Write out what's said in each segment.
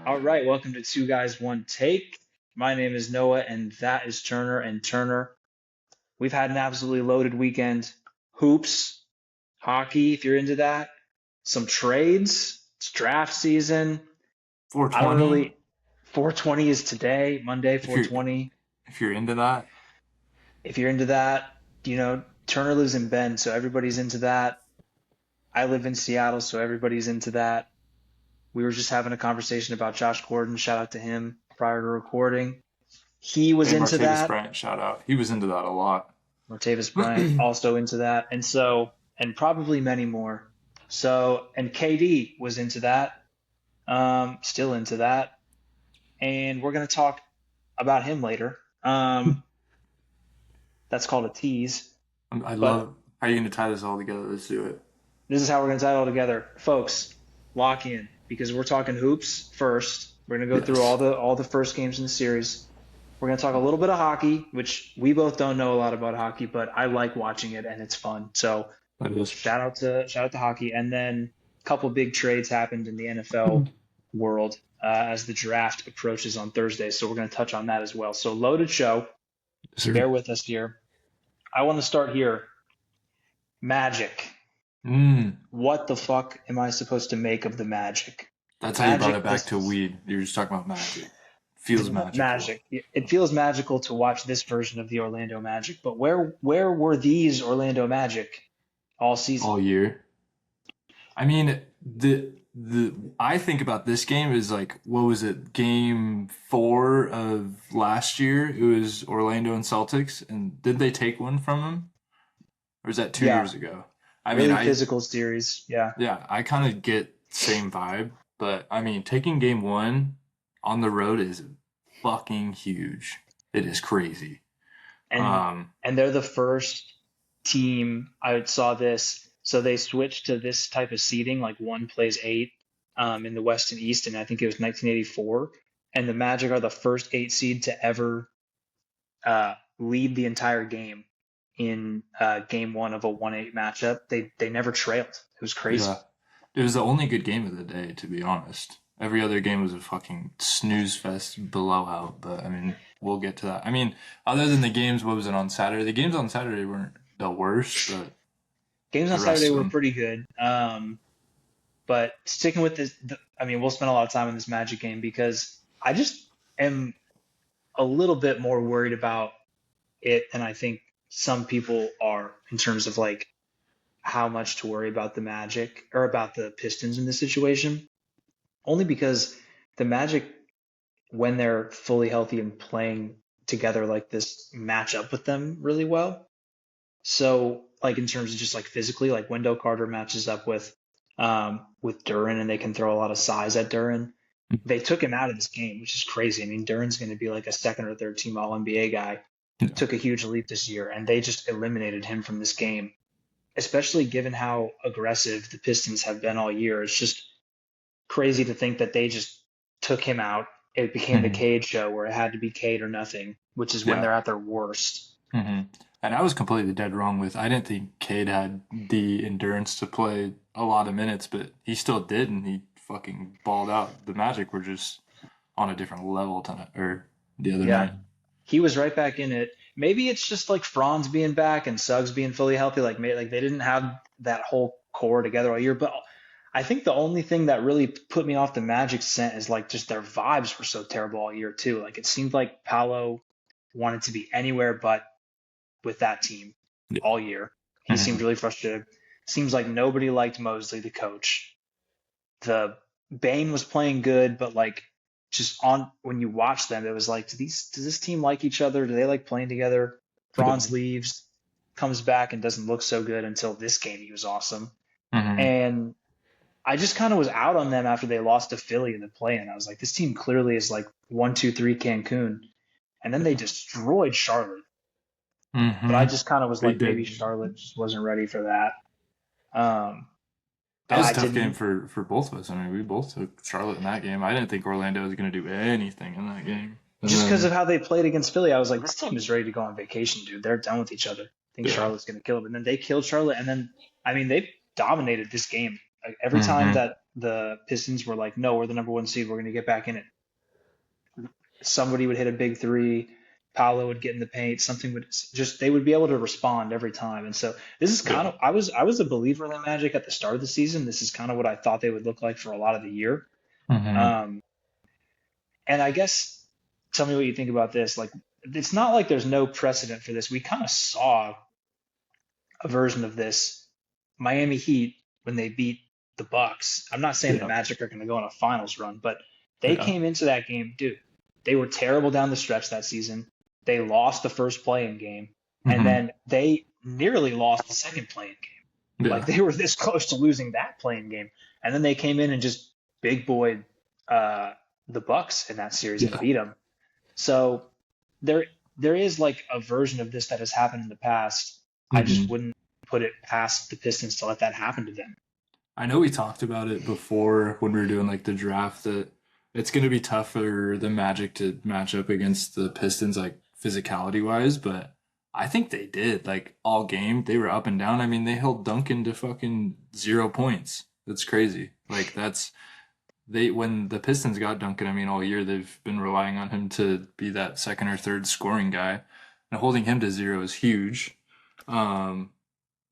All right, welcome to Two Guys, One Take. My name is Noah, and that is Turner. And Turner, we've had an absolutely loaded weekend. Hoops, hockey, if you're into that, some trades. It's draft season. I don't 420. really. 420 is today, Monday, If you're 420. if you're into that, If you're into that, Turner lives in Bend, so everybody's into that. I live in Seattle, so everybody's into that. We were just having a conversation about Josh Gordon. Shout out to him prior to recording. He was hey, into Martavis that. Bryant, shout out. He was into that a lot. Martavis Bryant also into that, and probably many more. So, and KD was into that, still into that, and we're gonna talk about him later. That's called a tease, I but love how you going to tie this all together. Let's do it. this is how we're gonna tie it all together, folks. Lock in because we're talking hoops first. We're gonna go through Yes, all the first games in the series. We're going to talk a little bit of hockey, which we both don't know a lot about hockey, but I like watching it and it's fun. So that is. shout out to hockey, and then a couple big trades happened in the NFL world as the draft approaches on Thursday. So we're going to touch on that as well. So loaded show. Sir. Bear with us here. I want to start here. Magic. Mm, What the fuck am I supposed to make of the Magic? that's how you brought it Magic back this to weed. You're just talking about magic. Feels magical Magic. It feels magical to watch this version of the Orlando Magic, but where were these Orlando Magic all season? all year. I mean, the I think about this game is like, what was it? Game 4 of last year. It was Orlando and Celtics, and did they take one from them, or was that 2 years Yeah, ago? I mean, really I physical series. Yeah. Yeah, I kind of get same vibe, but I mean, taking game one on the road is fucking huge. It is crazy. And Um, and they're the first team I saw this. So they switched to this type of seeding, like one plays eight in the West and East, and I think it was 1984. And the Magic are the first eight seed to ever lead the entire game in game one of a 1-8 matchup. They never trailed. It was crazy. yeah, it was the only good game of the day, to be honest. Every other game was a fucking snooze fest blowout, but I mean, we'll get to that. I mean, other than the games, what was it on Saturday? The games on Saturday weren't the worst, but Games on the Saturday rest of were them, pretty good. But sticking with this, I mean, we'll spend a lot of time in this Magic game because I just am a little bit more worried about it than I think some people are in terms of like how much to worry about the Magic or about the Pistons in this situation. Only because the Magic, when they're fully healthy and playing together like this, match up with them really well. So, like in terms of just like physically, like Wendell Carter matches up with Duran, and they can throw a lot of size at Duran. They took him out of this game, which is crazy. I mean, Duran's going to be like a second or third team All NBA guy. yeah, Took a huge leap this year, and they just eliminated him from this game. Especially given how aggressive the Pistons have been all year, it's just crazy to think that they just took him out. It became the mhm, Cade show where it had to be Cade or nothing, which is when yeah. they're at their worst. And I was completely dead wrong with. I didn't think Cade had the endurance to play a lot of minutes, but he still did, and he fucking balled out. The Magic were just on a different level tonight, or the other Yeah, night. he was right back in it. Maybe it's just like Franz being back and Suggs being fully healthy. Like they didn't have that whole core together all year. But I think the only thing that really put me off the Magic scent is like just their vibes were so terrible all year too. Like it seemed like Paolo wanted to be anywhere but with that team Yeah. all year. He seemed Mhm. really frustrated. Seems like nobody liked Mosley, the coach. The Bane was playing good, but like just on when you watch them, it was like, does this team like each other? Do they like playing together? Franz leaves, comes back and doesn't look so good until this game. He was awesome. Mhm. And I just kind of was out on them after they lost to Philly in the play-in. I was like, this team clearly is like 1, 2, 3 Cancun. And then they destroyed Charlotte. But I Mhm. just kind of was They like, maybe did. Charlotte just wasn't ready for that. Um, That and was a I tough game didn't for both of us. I mean, we both took Charlotte in that game. I didn't think Orlando was going to do anything in that game. And just because of then, how they played against Philly. I was like, this team is ready to go on vacation, dude. They're done with each other. I think yeah, Charlotte's going to kill them. And then they killed Charlotte. And then, I mean, they dominated this game Like every time Mm-hmm. that the Pistons were like, no, we're the number one seed, we're going to get back in it. Somebody would hit a big three. Paolo would get in the paint. Something would just they would be able to respond every time. And so this is kind Yeah. of I was a believer in the Magic at the start of the season. This is kind of what I thought they would look like for a lot of the year. Mm-hmm. Um, and I guess tell me what you think about this. Like it's not like there's no precedent for this. We kind of saw a version of this Miami Heat when they beat the Bucks. I'm not saying the Yeah. Magic are going to go on a finals run, but they Yeah. came into that game, dude. They were terrible down the stretch that season. They lost the first play-in game, and Mm-hmm. then they nearly lost the second play-in game. Like Yeah. they were this close to losing that play-in game, and then they came in and just big boyed uh, the Bucks in that series and Yeah. beat them. So there there is like a version of this that has happened in the past. I just Mm-hmm. wouldn't put it past the Pistons to let that happen to them. I know we talked about it before when we were doing like the draft that it's going to be tough for the Magic to match up against the Pistons like physicality wise, but I think they did like all game. They were up and down. I mean, they held Duncan to fucking 0 points. That's crazy. Like that's they when the Pistons got Duncan, I mean, all year they've been relying on him to be that second or third scoring guy, and holding him to zero is huge. Um,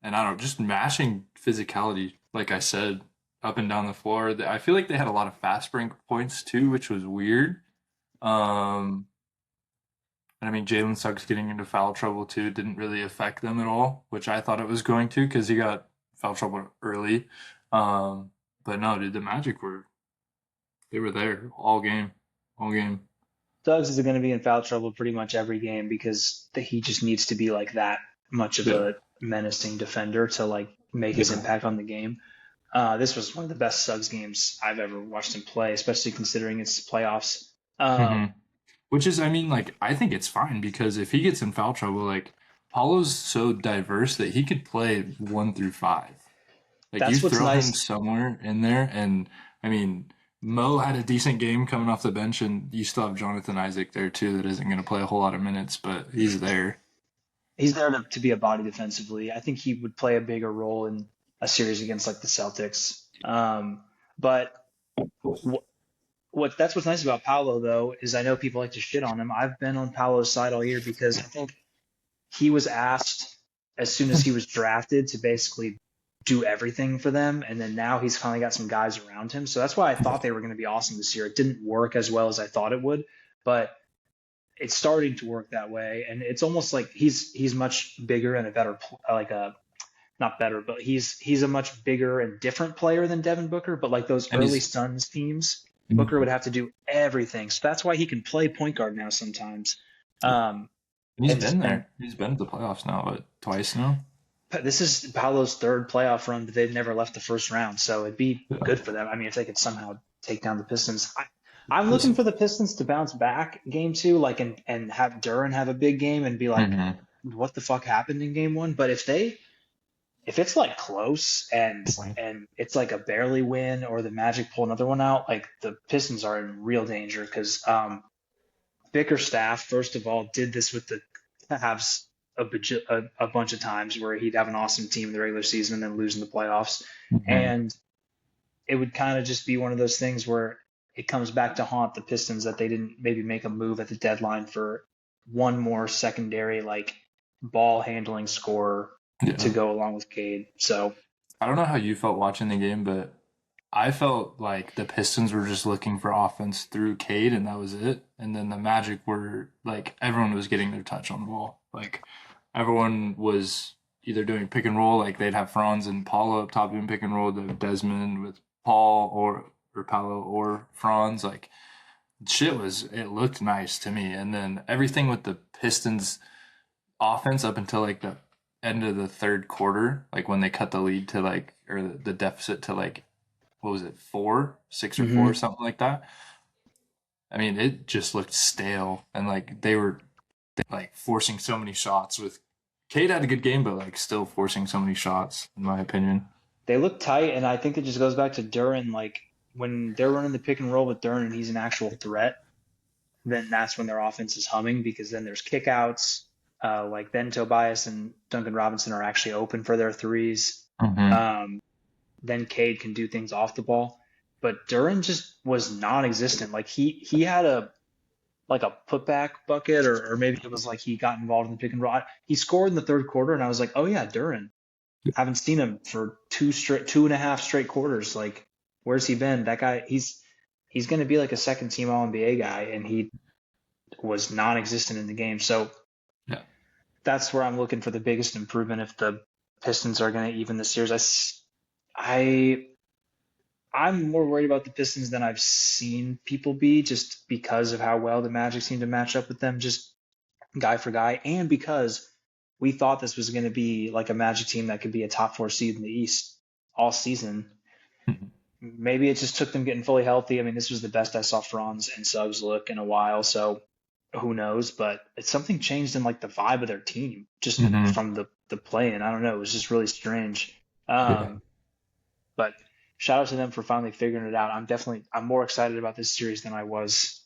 and I don't know, just mashing physicality, like I said, up and down the floor. I feel like they had a lot of fast break points too, which was weird. Um, and I mean, Jalen Suggs getting into foul trouble too didn't really affect them at all, which I thought it was going to because he got foul trouble early. Um, but no, dude, the Magic were they were there all game. Suggs is going to be in foul trouble pretty much every game because he just needs to be like that much of Yeah, a menacing defender to like make his yeah. impact on the game. This was one of the best Suggs games I've ever watched him play, especially considering it's playoffs. hmm Um, Which is, I mean, like I think it's fine because if he gets in foul trouble, like Paulo's so diverse that he could play 1 through 5. Like you that's what's throw him nice. somewhere in there, and I mean, Mo had a decent game coming off the bench, and you still have Jonathan Isaac there too that isn't going to play a whole lot of minutes, but he's there. He's there to be a body defensively. I think he would play a bigger role in a series against like the Celtics. But wh- what that's what's nice about Paolo though is I know people like to shit on him. I've been on Paolo's side all year because I think he was asked as soon as he was drafted to basically do everything for them, and then now he's finally got some guys around him. So that's why I thought they were going to be awesome this year. It didn't work as well as I thought it would, but it's starting to work that way, and it's almost like he's much bigger and a better like a not better, but he's a much bigger and different player than Devin Booker. But like those And early he's Suns teams, Booker and would have to do everything. So that's why he can play point guard now sometimes. Um, he's and been and there. He's been to the playoffs now, what, twice now? this is Paolo's third playoff run, but they've never left the first round, so it'd be Yeah. good for them. I mean, if they could somehow take down the Pistons, I'm looking Listen. for the Pistons to bounce back game two, like and have Duran have a big game and be like, hmm what the fuck happened in game one? But if it's like close and it's like a barely win or the Magic pull another one out, like the Pistons are in real danger because Bickerstaff, first of all, did this with the Cavs a bunch of times where he'd have an awesome team in the regular season and then lose in the playoffs. hmm And it would kind of just be one of those things where it comes back to haunt the Pistons that they didn't maybe make a move at the deadline for one more secondary like ball handling scorer to Yeah. go along with Cade. So I don't know how you felt watching the game, but I felt like the Pistons were just looking for offense through Cade, and that was it. And then the Magic were like everyone was getting their touch on the ball. Like everyone was either doing pick and roll, like they'd have Franz and Paolo up top doing pick and roll, the Desmond with Paul or Paolo or Franz. Like shit was it looked nice to me. And then everything with the Pistons offense up until like the end of the third quarter, like when they cut the lead to like or the deficit to like what was it, 4, 6 or 4, mhm. something like that. I mean, it just looked stale, and like they were like forcing so many shots. With Cade had a good game, but like still forcing so many shots, in my opinion. They look tight, and I think it just goes back to Duran. Like when they're running the pick and roll with Duran and he's an actual threat, then that's when their offense is humming because then there's kickouts. Like then Tobias and Duncan Robinson are actually open for their threes. Mm-hmm. Um, then Cade can do things off the ball. But Duran just was non-existent. Like he had a like a putback bucket, or maybe it was like he got involved in the pick and roll. He scored in the third quarter, and I was like, oh yeah, Duran. Haven't seen him for 2.5 straight quarters. Like, where's he been? That guy, he's going to be like a second team All NBA guy, and he was non-existent in the game. So Yeah. that's where I'm looking for the biggest improvement if the Pistons are going to even the series. I'm more worried about the Pistons than I've seen people be, just because of how well the Magic seem to match up with them, just guy for guy, and because we thought this was going to be like a Magic team that could be a top four seed in the East all season. Maybe it just took them getting fully healthy. I mean, this was the best I saw Franz and Suggs look in a while, so who knows? But it's something changed in like the vibe of their team just Hmm. from the play-in. I don't know. It was just really strange. Yeah. But shout out to them for finally figuring it out. I'm more excited about this series than I was,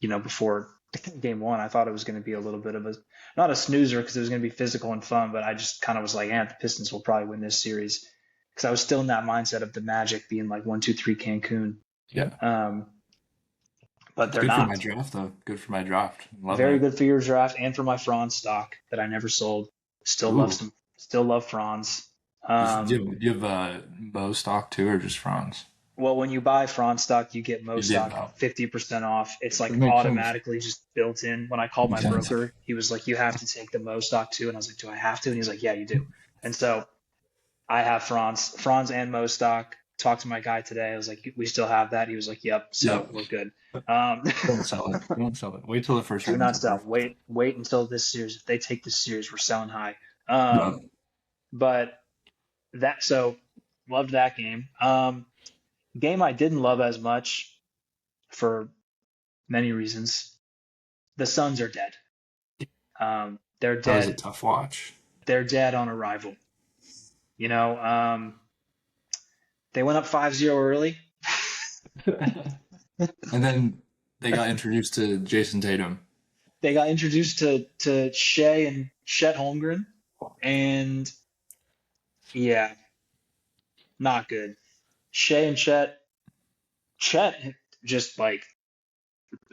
before game one. I thought it was going to be a little bit of not a snoozer because it was going to be physical and fun, but I just kind of was like, the Pistons will probably win this series because I was still in that mindset of the Magic being like 1-2-3 Cancun. Yeah. Um, but they're Good for my not. draft, though. Good for my draft. Loving Very it. good for your draft and for my Franz stock that I never sold. Still love Ooh. some. Still love Franz. Do you have Bo stock too, or just Franz? Well, when you buy Franz stock, you get Mo You did stock Bo. 50% off. It's It like makes sense. automatically just built in. When I called my Makes sense. broker, he was like, "You have to take the Mo stock too," and I was like, "Do I have to?" And he's like, "Yeah, you do." And so I have Franz and Mo stock. Talked to my guy today. I was like, "We still have that?" He was like, "Yep." So Yep. we're good. Um, Don't sell it. Don't sell it. Wait till the first do round's not over. sell. Wait until this series. If they take this series, we're selling high. No. But so loved that game. Game I didn't love as much for many reasons. The Suns are dead. They're That was a dead. tough watch. They're dead on arrival. They went up 5-0 early. And then they got introduced to Jason Tatum. They got introduced to Shea and Chet Holmgren, and yeah, not good. Shea and Chet just like,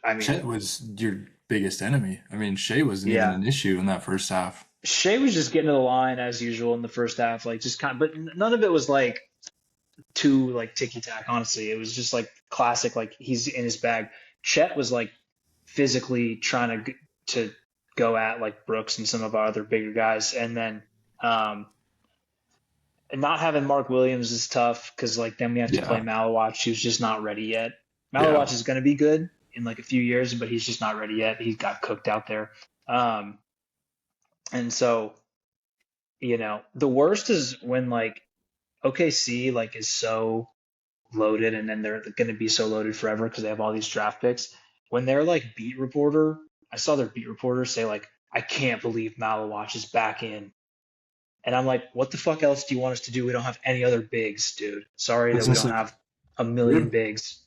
I mean, Chet was your biggest enemy. I mean, Shea wasn't even yeah, an issue in that first half. Shea was just getting to the line as usual in the first half, like just kind of, but none of it was like too like ticky tack. Honestly, it was just like classic, like he's in his bag. Chet was like physically trying to go at like Brooks and some of our other bigger guys, and then um, and not having Mark Williams is tough because like then we have to play Yeah. Malawach, who's just not ready yet. Yeah. Malawach is going to be good in like a few years, but he's just not ready yet. He got cooked out there, um, and so the worst is when like OKC like is so loaded, and then they're going to be so loaded forever because they have all these draft picks. When they're like beat reporter, I saw their beat reporter say like, "I can't believe Malawach is back in," and I'm like, "What the fuck else do you want us to do? We don't have any other bigs, dude. Sorry that It's we just don't like have a million you're, bigs."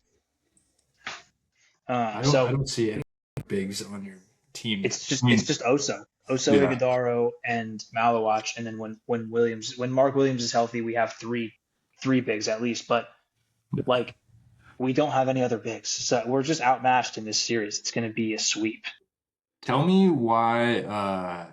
I don't I So don't see any bigs on your team. it's I it's mean, just Oso yeah. Ighodaro and Malawach, and then when Mark Williams is healthy, we have three bigs at least, but like we don't have any other bigs. So we're just outmatched in this series. It's going to be a sweep. Tell me why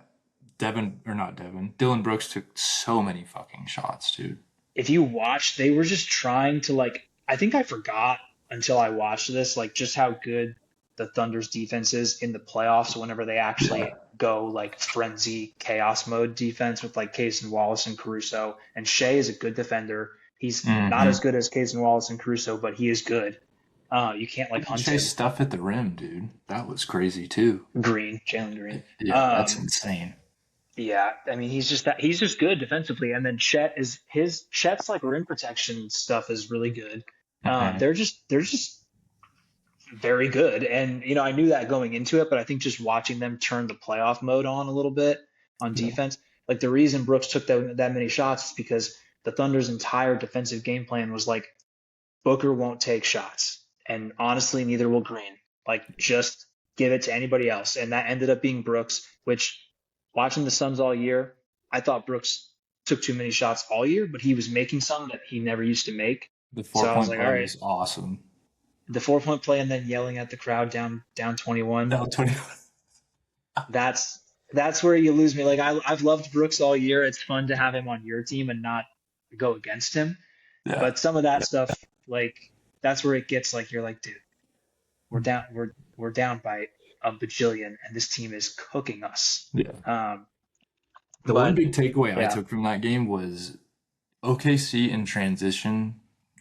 Devin or not Devin, Dylan Brooks took so many fucking shots, dude. If you watch, they were just trying to like, I think I forgot until I watched this, like just how good the Thunder's defense is in the playoffs whenever they Yeah. actually go like frenzy chaos mode defense with like Case and Wallace and Caruso. And Shea is a good defender. He's not as Mm-hmm. good as Case and Wallace and Caruso, but he is good. You can't like hunt Chase him. stuff at the rim, dude. That was crazy too. Jalen Green. Yeah, that's insane. Yeah, I mean he's just good defensively, and then Chet's like rim protection stuff is really good. Hmm. They're just very good, and I knew that going into it, but I think just watching them turn the playoff mode on a little bit on Yeah. defense, like the reason Brooks took that many shots is because the Thunder's entire defensive game plan was like Booker won't take shots, and honestly, neither will Green. Like just give it to anybody else, and that ended up being Brooks, which watching the Suns all year, I thought Brooks took too many shots all year, but he was making some that he never used to make. The So I was 4-point like, all play right, was awesome. the 4 point play and then yelling at the crowd down 21. Down 20. That's that's where you lose me. Like I've loved Brooks all year. It's fun to have him on your team and not go against him. Yeah. But some of that stuff, like that's where it gets like you're like, dude, we're down by a bajillion, and this team is cooking us. Yeah. Um, The one but big takeaway I yeah, took from that game was OKC in transition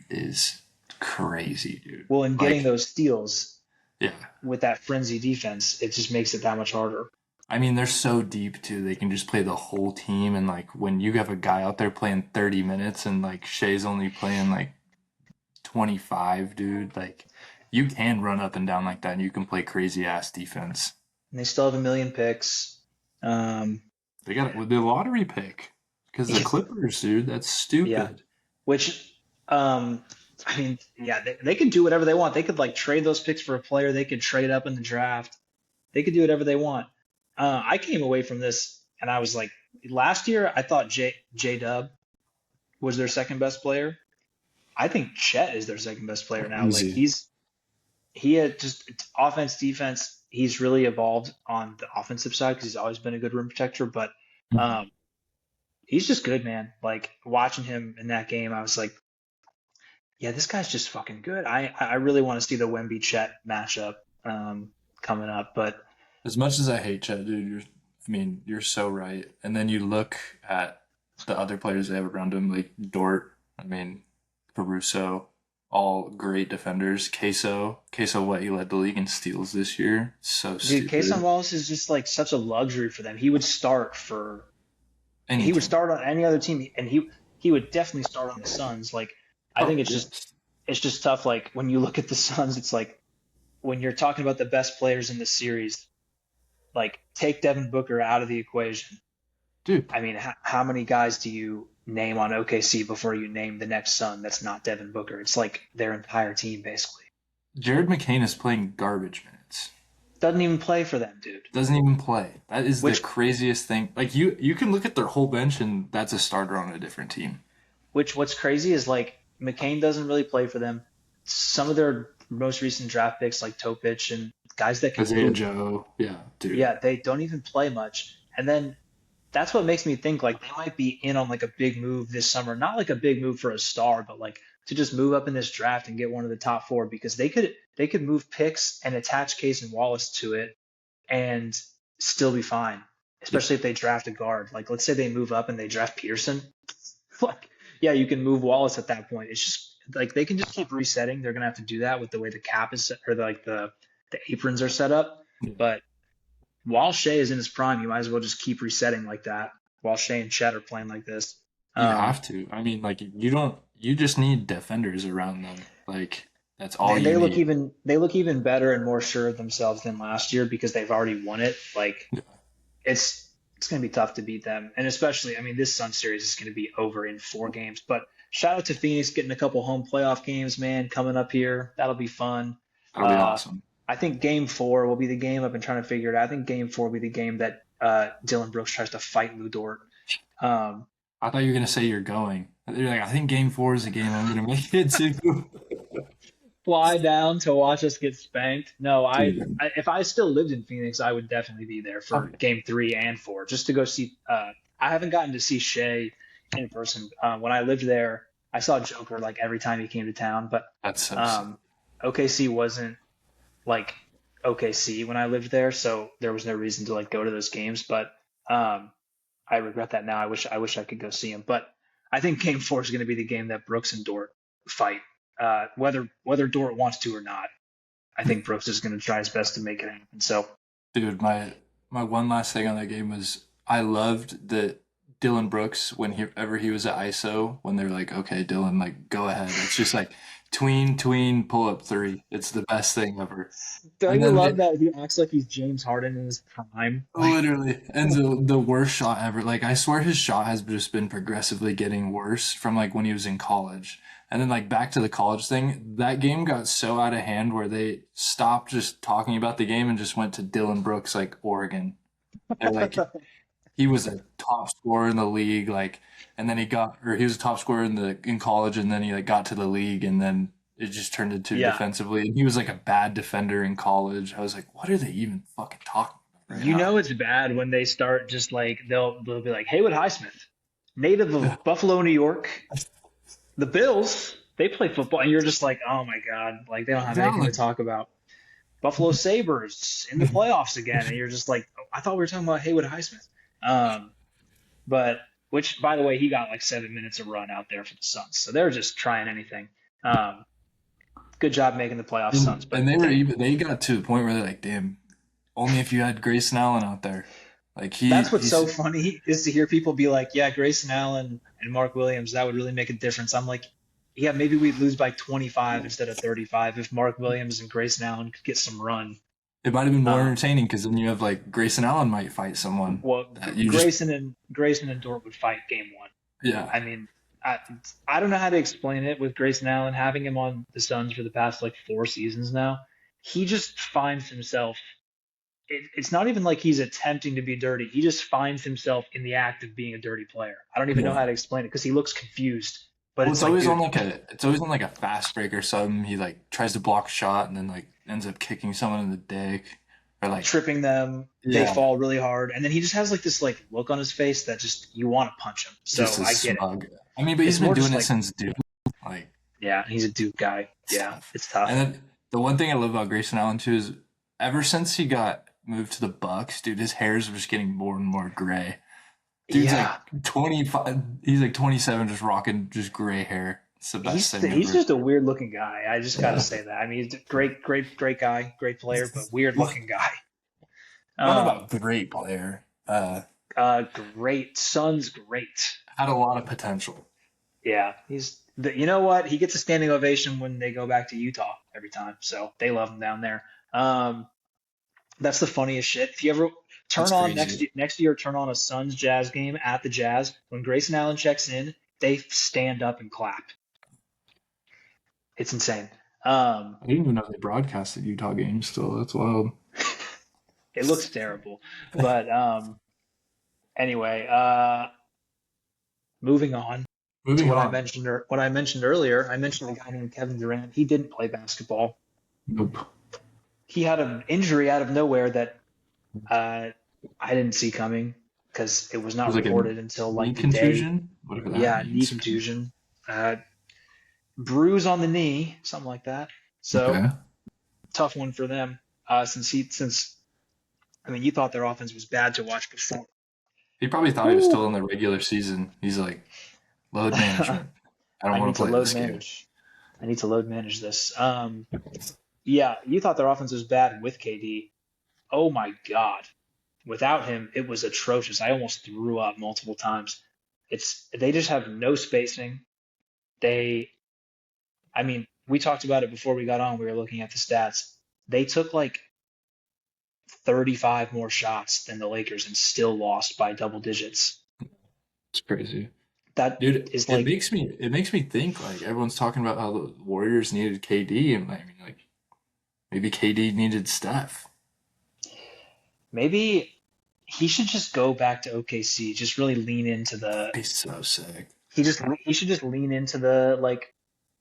is crazy, dude. well, in getting Like, those steals yeah. with that frenzy defense, it just makes it that much harder. I mean, they're so deep too. They can just play the whole team, and like when you have a guy out there playing 30 minutes and like Shea's only playing like 25, dude, like you can run up and down like that and you can play crazy ass defense. And they still have a million picks. Um, They got the lottery pick because the Clippers, dude, that's yeah, stupid. which I mean, yeah, they could do whatever they want. They could like trade those picks for a player. They could trade up in the draft. They could do whatever they want. I came away from this and I was like, last year I thought J Dub was their second best player. I think Chet is their second best player now. Like Easy. he had just offense, defense. He's really evolved on the offensive side because he's always been a good rim protector. But um, he's just good, man. Like watching him in that game, I was like, yeah, this guy's just fucking good. I really want to see the Wemby Chet matchup coming up. But As much as I hate Chet, dude, you're so right. And then you look at the other players they have around him, like Dort, I mean, Caruso, all great defenders. Queso, what he led the league in steals this year. So dude, Cason stupid. Wallace is just like such a luxury for them. Any He would team. start on any other team, and he would definitely start on the Suns. Like I Oh, think yes. it's just tough. Like when you look at the Suns, it's like when you're talking about the best players in the series, like take Devin Booker out of the equation. Dude, I mean, how many guys do you name on OKC before you name the next Sun that's not Devin Booker? It's like their entire team basically Jared McCain is playing garbage minutes. doesn't even play for them, dude. Doesn't even play. That is the Which craziest thing. Like you can look at their whole bench and that's a starter on a different team. what's crazy is like McCain doesn't really play for them. Some of their most recent draft picks like Topic and guys that can Isaiah hoop, Joe, yeah, dude. yeah, they don't even play much. And then that's what makes me think like they might be in on like a big move this summer. Not like a big move for a star, but like to just move up in this draft and get one of the top four because they could move picks and attach Case and Wallace to it and still be fine. Yeah. Especially if they draft a guard. Like let's say they move up and they draft Peterson. Like yeah, you can move Wallace at that point. It's just like they can just keep resetting. They're gonna have to do that with the way the cap is set, or like the aprons are set up. Yeah. But while Shea is in his prime, you might as well just keep resetting like that while Shea and Chet are playing like this. You Um, have to. I mean, like you just need defenders around them. Like that's all and you need. they look even better and more sure of themselves than last year because they've already won it. Like it's going to be tough to beat them, and especially I mean this Sun series is going to be over in 4 games. But shout out to Phoenix getting a couple home playoff games, man, coming up here. That'll be fun. That'll be Uh, awesome. I think Game 4 will be the game. I've been trying to figure it out. I think Game 4 will be the game that Dylan Brooks tries to fight Lou Dort. Um, I thought you were gonna say you're going. You're like, I think game 4 is the game I'm gonna make it to. fly down to watch us get spanked. No, Dude. if I still lived in Phoenix, I would definitely be there Oh, for Game 3 and 4 just to go see. I haven't gotten to see Shea in person. When I lived there, I saw Joker like every time he came to town, but that's so sick. um, OKC wasn't like OKC when I lived there, so there was no reason to like go to those games. But I regret that now. I wish I could go see him. But I think Game 4 is going to be the game that Brooks and Dort fight. Whether Dort wants to or not, I think Brooks is going to try his best to make it happen. So Dude, my one last thing on that game was I loved that Dylan Brooks whenever he was at ISO when they're like, okay, Dylan, like go ahead. It's just like tween pull up three. It's the best thing ever. don't And you then love that he acts like he's James Harden in his prime? Like literally, and the worst shot ever. Like I swear his shot has just been progressively getting worse from like when he was in college. And then like back to the college thing, that game got so out of hand where they stopped just talking about the game and just went to Dylan Brooks like Oregon. They're like he was a top scorer in the league, like, and then he was a top scorer in college, and then he like got to the league, and then it just turned into Yeah. defensively, and he was like a bad defender in college. I was like, what are they even fucking talking about right You now? know it's bad when they start just like they'll be like Haywood Highsmith, native of Buffalo, New York. The Bills, they play football, and you're just like, oh my god, like they don't have anything to Valid. talk about. Buffalo Sabres in the playoffs again, and you're just like, oh, I thought we were talking about Haywood Highsmith. Um, but which, by the way, he got like 7 minutes of run out there for the Suns, so they're just trying anything. Um, good job making the playoffs, Suns. But And they got to the point where they're like, damn, only if you had Grayson Allen out there. Like that's what's he's so funny is to hear people be like, yeah, Grayson Allen and Mark Williams, that would really make a difference. I'm like, yeah, maybe we'd lose by 25 instead of 35 if Mark Williams and Grayson Allen could get some run. it might have been more Um, entertaining because then you have like Grayson Allen might fight someone well, that you just Grayson and Dort would fight game one. yeah. I mean, I, I don't know how to explain it with Grayson Allen having him on the Suns for the past like 4 seasons now. He just finds himself. It's not even like he's attempting to be dirty. He just finds himself in the act of being a dirty player. I don't even know how Yeah. to explain it because he looks confused. But Well, it's like, dude, it's always on like a fast break or something. He like tries to block a shot and then like ends up kicking someone in the dick or like tripping them, they yeah, fall really hard, and then he just has like this like look on his face that just you want to punch him. So just a I get it. smug. I mean, but he's It's been more doing just it like, since Duke. Like yeah, he's a Duke guy. it's Yeah, tough. it's tough. And then the one thing I love about Grayson Allen too is ever since he got moved to the Bucks, dude, his hairs are just getting more and more gray. Dude's like Yeah, 25. He's like 27, just rocking just gray hair. It's the best thing he's ever. just a weird looking guy. I just got to Yeah. say that. I mean, he's a great guy, great player, but weird Well, looking guy. I don't know Um, about great player. great. Son's great. Had a lot of potential. Yeah, you know what? He gets a standing ovation when they go back to Utah every time. So they love him down there. Um, that's the funniest shit. If you ever That's turn on crazy. next year, turn on a Suns Jazz game at the Jazz. When Grayson Allen checks in, they stand up and clap. It's insane. Um, I didn't even know they broadcasted Utah games still. That's wild. it looks terrible, but anyway, moving on to Moving on. what I mentioned earlier. I mentioned a guy named Kevin Durant. He didn't play basketball. Nope. He had an injury out of nowhere that uh, I didn't see coming because it was It not was like a reported until knee like the day. contusion, whatever that Yeah, knee means. contusion, uh, bruise on the knee, something like that. So Okay. tough one for them. Since I mean, you thought their offense was bad to watch before. He probably thought he was Woo! still in the regular season. He's like, load management. I don't I want need to to play load this game. manage. I need to load manage this. Yeah, you thought their offense was bad with KD. Oh my God. Without him, it was atrocious. I almost threw up multiple times. They just have no spacing. They I mean, we talked about it before we got on. We were looking at the stats. They took like 35 more shots than the Lakers and still lost by double digits. It's crazy. That Dude, is like it makes me think like everyone's talking about how the Warriors needed KD and I mean like maybe KD needed Steph. maybe he should just go back to OKC. Just really lean into the He's so sick. he should just lean into the like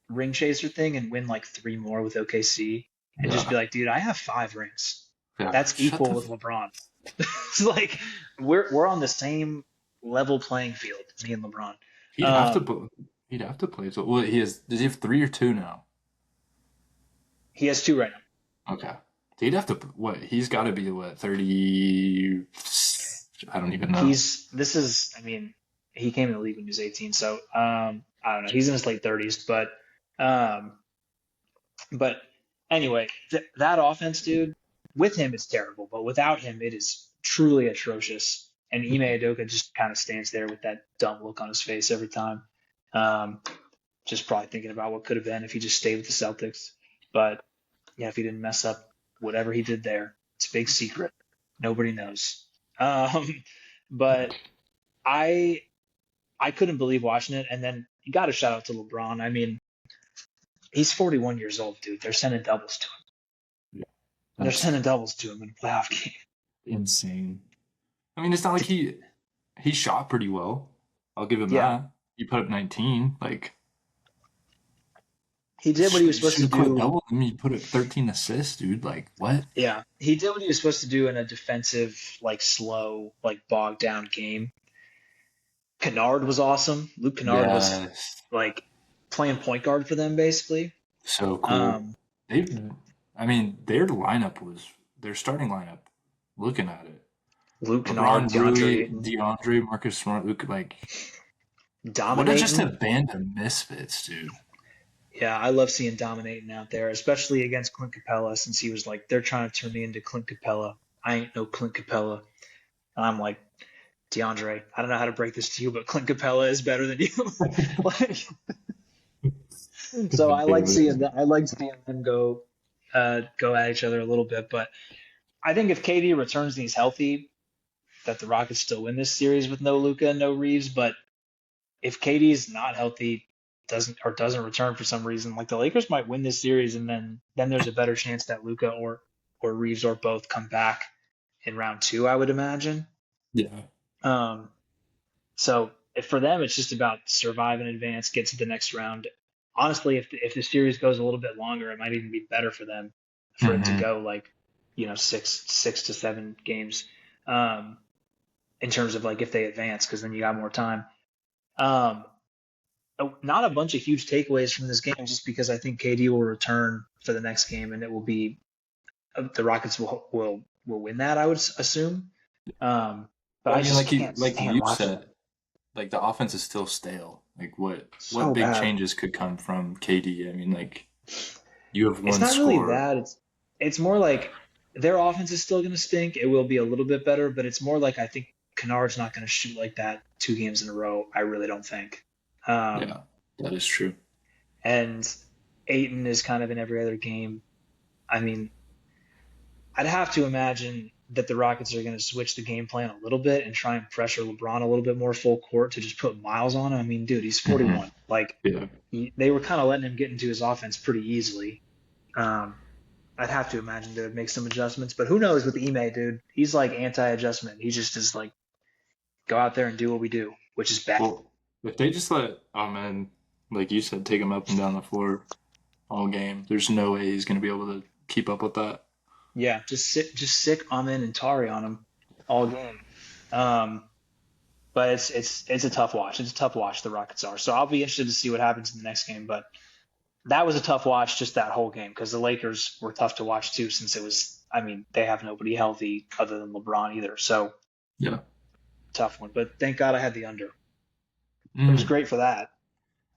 ring chaser thing and win like three more with OKC and just be Yeah. like, dude, I have 5 rings. Yeah. That's Shut equal the with LeBron. It's like we're on the same level playing field, me and LeBron. he'd have to Um, put he'd have to play. So well he has does he have 3 or 2 now? he has two right now. Okay. He'd have to what he's gotta be what 30 I don't even know. I mean, he came in the league when he was 18, so I don't know. He's in his late 30s, um, but anyway, that offense, dude, with him it's terrible, but without him it is truly atrocious. And Ime Udoka just kind of stands there with that dumb look on his face every time. Um, just probably thinking about what could have been if he just stayed with the Celtics. But yeah, if he didn't mess up whatever he did there, it's a big secret. Nobody knows. Um, but I I couldn't believe watching it. And then you got to shout out to LeBron. I mean, he's 41 years old, dude. They're sending doubles to him. Yeah. They're That's sending doubles to him in a playoff game. insane. I mean, it's not like he shot pretty well. I'll give him Yeah, that. He put up 19. Like, he did what he was supposed should to have put a do. double. I mean, he put up 13 assists, dude. Like, what? Yeah, he did what he was supposed to do in a defensive, like slow, like bogged down game. Kennard was awesome. Luke Kennard was Yes. like playing point guard for them basically. So cool. Um, They, I mean, their starting lineup, looking at it. Luke Kennard, LeBron, DeAndre Rui, Ayton, DeAndre, Marcus Smart, Luke, like, what a just a dominating. band of misfits, dude. Yeah, I love seeing dominating out there, especially against Clint Capella, since he was like, they're trying to turn me into Clint Capella. I ain't no Clint Capella. And I'm like, DeAndre, I don't know how to break this to you, but Clint Capella is better than you. Like, so God damn it. I like seeing them go at each other a little bit. But I think if KD returns and he's healthy, that the Rockets still win this series with no Luka and no Reeves. But if KD is not healthy, doesn't return for some reason, like the Lakers might win this series, and then there's a better chance that Luka or Reeves or both come back in round two, I would imagine. Yeah. Um, so if for them, it's just about survive in advance, get to the next round. Honestly, if the series goes a little bit longer, it might even be better for them for it to Hmm. go like six to seven games, um, in terms of like if they advance, because then you got more time. Um, Not a bunch of huge takeaways from this game, just because I think KD will return for the next game, and it will be the Rockets will win that. I would assume. Um, but Well, I I mean, just can't like stand you watching them. said, like the offense is still stale. Like what So big bad. changes could come from KD? I mean, like you have It's one not really scorer. that. It's more like their offense is still going to stink. It will be a little bit better, but it's more like I think Kennard's not going to shoot like that 2 games in a row. I really don't think. Um, Yeah, that is true. and Aiton is kind of in every other game. I mean, I'd have to imagine that the Rockets are going to switch the game plan a little bit and try and pressure LeBron a little bit more full court to just put miles on him. I mean, dude, he's Hmm. 41. Like Yeah. they were kind of letting him get into his offense pretty easily. Um, I'd have to imagine they would make some adjustments, but who knows with Ime, dude? He's like anti-adjustment. He just is like go out there and do what we do, which is bad. Well, if they just let, oh man, like you said, take him up and down the floor all game, there's no way he's going to be able to keep up with that. Yeah, just sick Amin and Tari on him all game. Um, but it's a tough watch. It's a tough watch. The Rockets are. So I'll be interested to see what happens in the next game. But that was a tough watch, just that whole game, because the Lakers were tough to watch too, since it was. I mean, they have nobody healthy other than LeBron either. So Yeah. tough one. But thank God I had the under. It was Mm. great for that.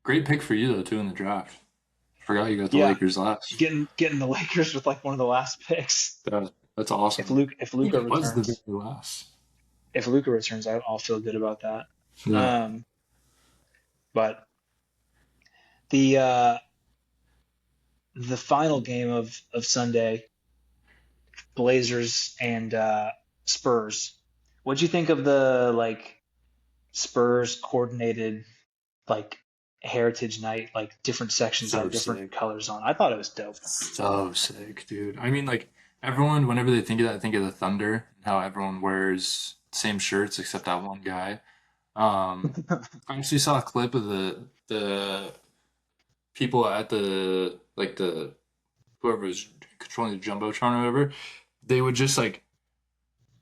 Great pick for you though too in the draft. Forgot you got the Yeah, Lakers last. getting the Lakers with like one of the last picks. That's awesome. If I think Luca it was the very returns, last. I'll feel good about that. Yeah. Um, but the the final game of Sunday, Blazers and Spurs. What'd you think of the like Spurs coordinated like Heritage Night, like different sections So had different sick. colors on? I thought it was dope. So sick, dude. I mean, like everyone, whenever they think of that, think of the Thunder. How everyone wears same shirts except that one guy. I actually saw a clip of the people at the like the whoever was controlling the jumbotron or whatever. They would just like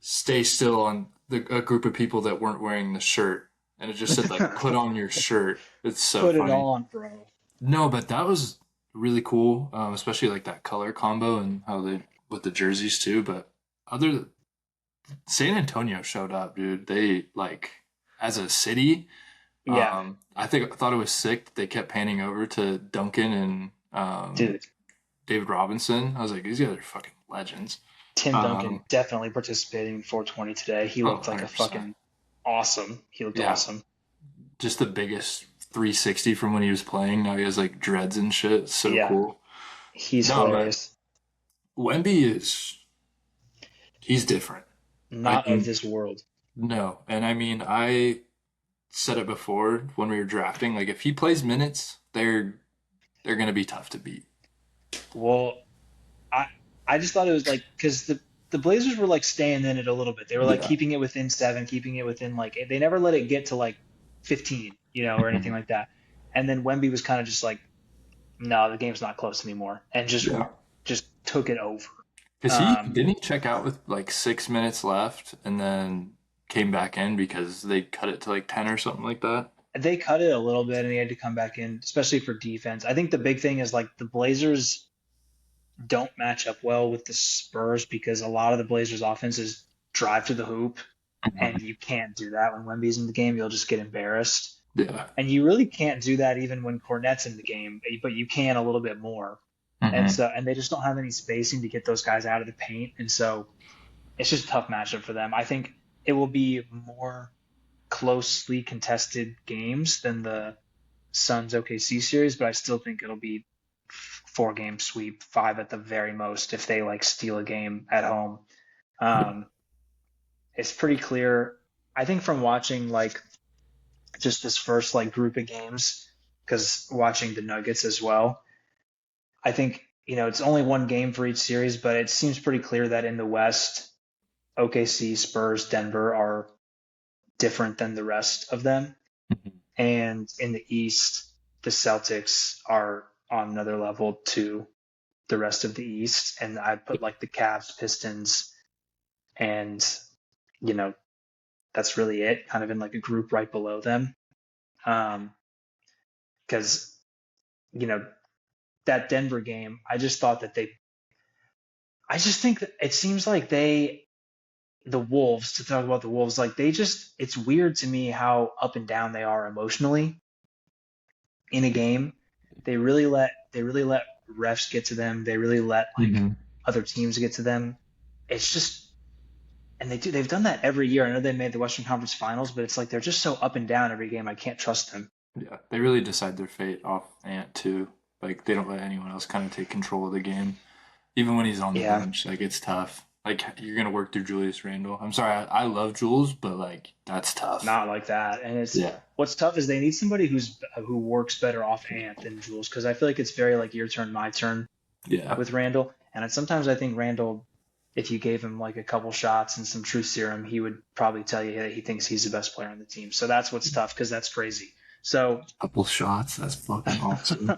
stay still on a group of people that weren't wearing the shirt, and it just said like "put on your shirt." It's so Put it funny. on, bro. No, but that was really cool, especially like that color combo and how they with the jerseys too. But other San Antonio showed up, dude. They like as a city. Yeah, I thought it was sick that they kept panning over to Duncan and dude. David Robinson. I was like, these guys are fucking legends. Tim Duncan Um, definitely participating in 420 today. He oh, looked like a 100%. fucking awesome. He looked Yeah, awesome. just the biggest 360 from when he was playing. Now he has like dreads and shit. It's so Yeah, cool. he's No, but hilarious. Wemby is he's different. I Not of mean, this world. no, and I mean I said it before when we were drafting. Like if he plays minutes, they're gonna be tough to beat. Well, I I just thought it was like because the the Blazers were like staying in it a little bit. They were like Yeah. keeping it within 7, keeping it within like they never let it get to like 15, or anything Mhm. like that. And then Wemby was kind of just like, no, the game's not close anymore, and Yeah. just took it over. Because Um, didn't he check out with like 6 minutes left and then came back in because they cut it to like 10 or something like that? they cut it a little bit, and he had to come back in, especially for defense. I think the big thing is like the Blazers don't match up well with the Spurs because a lot of the Blazers' offenses drive to the hoop, and Mhm. you can't do that when Wemby's in the game. You'll just get embarrassed. Yeah. And you really can't do that even when Cornette's in the game, but you can a little bit more. Hmm. And they just don't have any spacing to get those guys out of the paint. And so it's just a tough matchup for them. I think it will be more closely contested games than the Suns OKC series, but I still think it'll be 4 game sweep, 5 at the very most if they like steal a game at home. Yeah. Um, it's pretty clear. I think from watching like just this first like group of games, because watching the Nuggets as well, I think it's only 1 game for each series, but it seems pretty clear that in the West, OKC, Spurs, Denver are different than the rest of them. Mhm. And in the East, the Celtics are on another level to the rest of the East. And I put like the Cavs, Pistons, and you know that's really it, kind of in like a group right below them. Because you know that Denver game, I just thought that I just think that it seems like the Wolves, to talk about the Wolves, like it's weird to me how up and down they are emotionally in a game. They really let refs get to them. They really let like Mhm. other teams get to them. It's just, and they've done that every year. I know they made the Western Conference Finals, but it's like they're just so up and down every game. I can't trust them. Yeah. They really decide their fate off Ant too. Like they don't let anyone else kind of take control of the game. Even when he's on the Yeah, bench, like it's tough. Like you're gonna work through Julius Randle. I'm sorry, I love Jules, but like that's tough. not like that. And it's Yeah. what's tough is they need somebody who works better off Ant than Jules, because I feel like it's very like your turn, my turn Yeah. with Randall. And sometimes I think Randall, if you gave him like a couple shots and some truth serum, he would probably tell you that he thinks he's the best player on the team. So that's what's tough because that's crazy. So Couple shots. That's fucking awesome.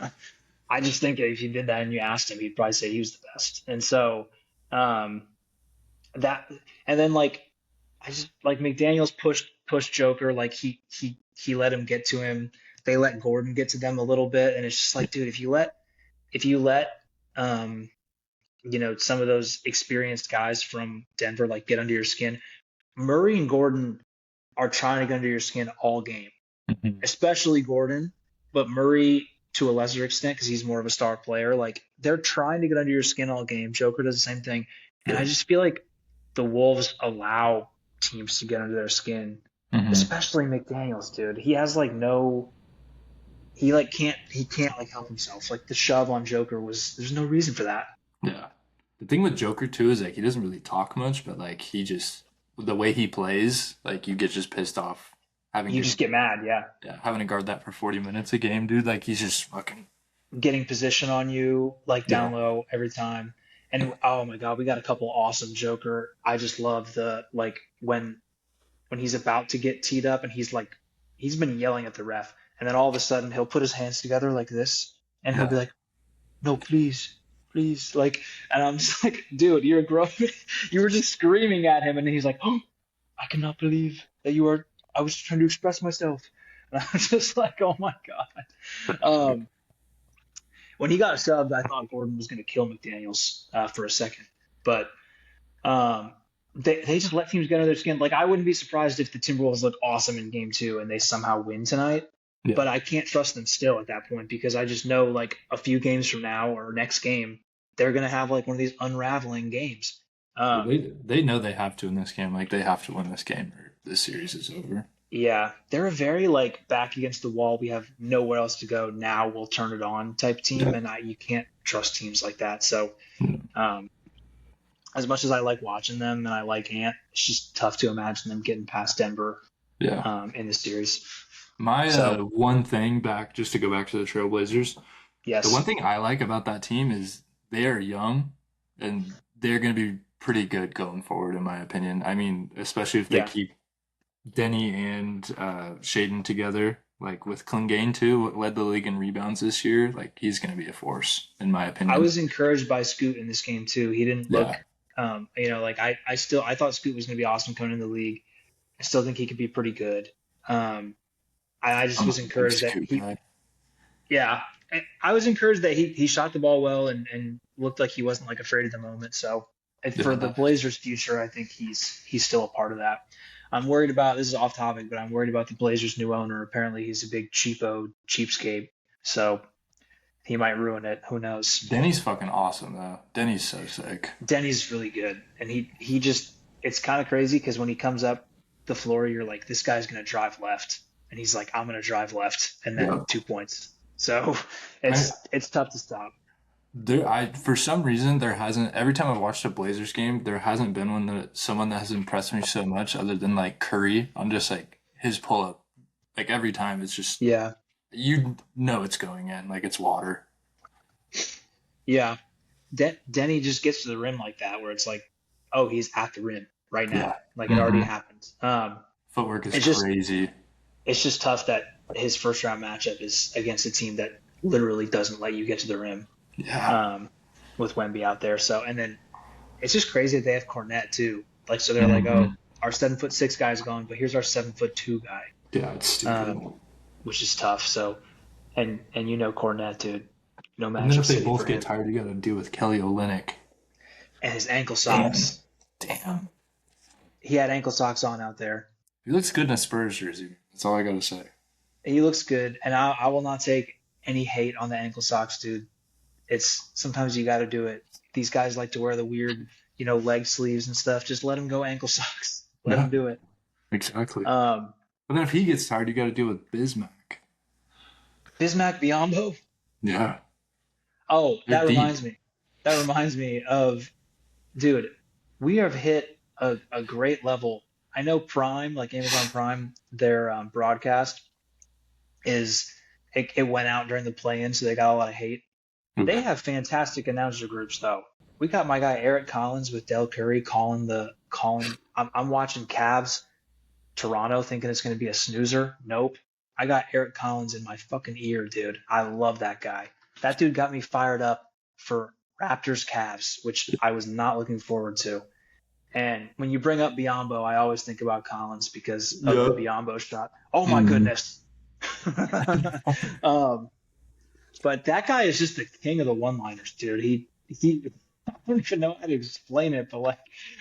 I just think if you did that and you asked him, he'd probably say he was the best. And so um, that, and then like I just like McDaniel's pushed Joker, like he let him get to him. They let Gordon get to them a little bit, and it's just like, dude, if you let um, some of those experienced guys from Denver like get under your skin. Murray and Gordon are trying to get under your skin all game, Mhm. especially Gordon, but Murray to a lesser extent because he's more of a star player. Like they're trying to get under your skin all game. Joker does the same thing, and I Yeah. just feel like the Wolves allow teams to get under their skin, Hmm. especially McDaniels, dude. He has like no. He can't like help himself. Like the shove on Joker was there's no reason for that. Yeah. The thing with Joker too is like he doesn't really talk much, but like he just the way he plays, like you get just pissed off having You to just get mad, yeah. yeah, having to guard that for 40 minutes a game, dude. Like he's just fucking Getting position on you like yeah. down low every time. And oh my god, we got a couple awesome Joker. I just love the like when he's about to get teed up and he's been yelling at the ref, and then all of a sudden he'll put his hands together like this and he'll be Yeah. like, "No, please, please." Like, and I'm just like, "Dude, you're a grown you were just screaming at him," and he's like, "Oh, I cannot believe that you are I was trying to express myself." And I was just like, "Oh my god." When he got subbed, I thought Gordon was going to kill McDaniels for a second, but um, they just let teams get under their skin. Like I wouldn't be surprised if the Timberwolves look awesome in Game 2 and they somehow win tonight, Yeah. but I can't trust them still at that point because I just know like a few games from now or next game they're going to have like one of these unraveling games. Well, Um, they know they have to in this game. Like they have to win this game or this series is over. yeah, they're a very like back against the wall. We have nowhere else to go. Now we'll turn it on type team, Yeah. and you can't trust teams like that. So Mm. um, as much as I like watching them and I like Ant, it's just tough to imagine them getting past Denver Yeah. in the series. My So one thing back just to go back to the Trailblazers, the one yes, thing I like about that team is they are young and they're going to be pretty good going forward, in my opinion. I mean, especially if they Yeah. keep Denny and Shaden together, like with Clingan too, led the league in rebounds this year. Like he's going to be a force, in my I opinion. was encouraged by Scoot in this game too. He didn't look, Yeah, like I thought Scoot was going to be awesome coming in the league. I still think he could be pretty good. Um, I just I'm was a big encouraged that Scoot guy. yeah, I was encouraged that he shot the ball well and looked like he wasn't like afraid of the moment. So for the Yeah, Blazers' future, I think he's still a part of that. I'm worried about this is off topic, but I'm worried about the Blazers' new owner. Apparently, he's a big cheapskate, so he might ruin it. Who knows? Denny's fucking awesome though. Denny's so sick. Denny's really good, and he just it's kind of crazy because when he comes up the floor, you're like, this guy's gonna drive left, and he's like, I'm gonna drive left, and then Yeah. 2 points. So I, it's tough to stop. for some reason there hasn't every time I've watched a Blazers game there hasn't been someone that has impressed me so much other than like Curry on just like his pull up like every time it's just Yeah, you know it's going in like it's water. yeah. Denny just gets to the rim like that, where it's like, oh, he's at the rim right now, Yeah. like it already Hmm. happened. Footwork is It's just crazy. it's just tough that his first round matchup is against a team that literally doesn't let you get to the rim. Yeah. Um, with Wemby out there, so and then it's just crazy that they have Cornette too. Like, so they're like, Hmm. oh, our 7'6" guy's gone, but here's our 7'2" guy, Yeah, it's stupid. um, which is tough. So, and Cornette, dude, no And then matchup if they city both for get him, tired, you got to deal with Kelly Olynyk. and his ankle Damn. socks. Damn. He had ankle socks on out there. He looks good in a Spurs jersey. That's all I got to say. He looks good, and I will not take any hate on the ankle socks, dude. It's sometimes you got to do it. These guys like to wear the weird, leg sleeves and stuff. Just let them go ankle socks. Let Yeah, them do it. exactly. Um, But then if he gets tired, you got to deal with Bismack. Bismack Biyombo. Yeah. Oh, They're that deep. reminds me. That reminds me of, dude, we have hit a great level. I know Prime, like Amazon Prime, their broadcast it went out during the play-in, so they got a lot of hate. They Oof. have fantastic announcer groups, though. We got my guy Eric Collins with Del Curry calling. I'm watching Cavs Toronto, thinking it's going to be a snoozer. Nope. I got Eric Collins in my fucking ear, dude. I love that guy. That dude got me fired up for Raptors Cavs, which I was not looking forward to. And when you bring up Biombo, I always think about Collins because of the Yep. Biombo shot. Oh my Mhm. goodness. um, but that guy is just the king of the one-liners, dude. He I don't even know how to explain it, but like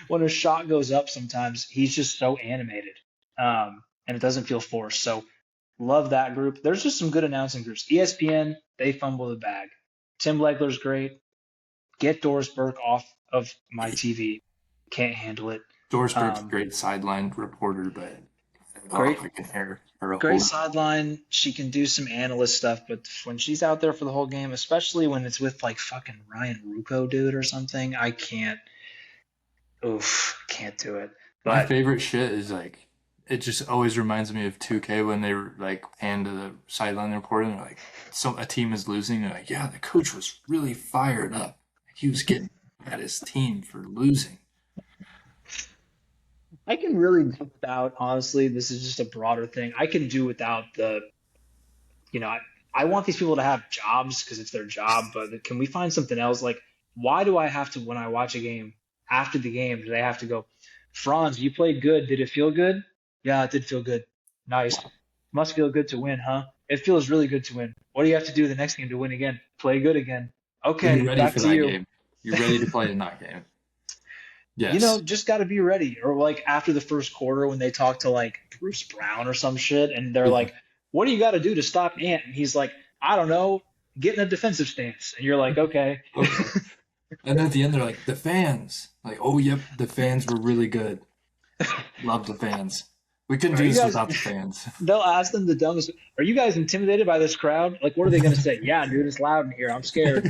when a shot goes up, sometimes he's just so animated, and it doesn't feel forced. So love that group. There's just some good announcing groups. ESPN, they fumble the bag. Tim Legler's great. Get Doris Burke off of my TV. Can't handle it. Dorsberg's a Um, great sideline reporter, but great I can hear her a Great whole. sideline. She can do some analyst stuff, but when she's out there for the whole game, especially when it's with like fucking Ryan Ruocco, dude, or something, I can't. Oof, can't do it. My But favorite shit is like it just always reminds me of 2K when they like pan to the sideline reporter and they're like a team is losing. They're like, yeah, the coach was really fired up. He was getting at his team for losing. I can really do without. Honestly, this is just a broader thing. I can do without you know, I, I want these people to have jobs because it's their job. But can we find something else? Like, why do I have to when I watch a game after the game? Do they have to go, Franz? You played good. Did it feel good? Yeah, it did feel good. Nice. Must feel good to win, huh? It feels really good to win. What do you have to do the next game to win again? Play good again. Are you Okay, ready back for to that you. game? You're ready to play in that game. Yes. Just got to be ready. Or like after the first quarter when they talk to like Bruce Brown or some shit, and they're like, "What do you got to do to stop Ant?" And he's like, "I don't know, get in a defensive stance." And you're like, "Okay." Okay. And then at the end, they're like, the fans. Like, oh, yep, the fans were really good. Love the fans. We couldn't Are do you this guys? without the fans. They'll ask them the dumbest. Are you guys intimidated by this crowd? Like, what are they gonna say? Yeah, dude, it's loud in here. I'm scared.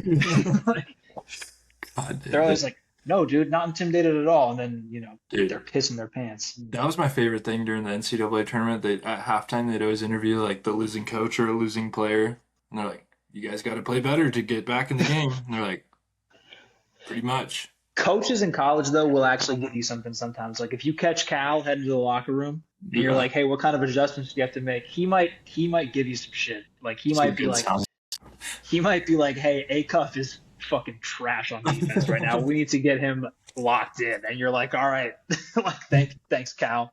God They're damn always it. like, "No, dude, not intimidated at all." And then they're Dude, pissing their pants. that was my favorite thing during the NCAA tournament. At halftime, they'd always interview like the losing coach or a losing player. And they're like, you guys got to play better to get back in the game. And they're like, pretty much. Coaches in college, though, will actually give you something sometimes. Like if you catch Cal heading to the locker room and you're Yeah, like, "Hey, what kind of adjustments do you have to make?" He might give you some shit. Like some good sound. he might be like, "Hey, A Cuff is fucking trash on defense right now. We need to get him locked in." And you're like, "All right, like thanks, Cal."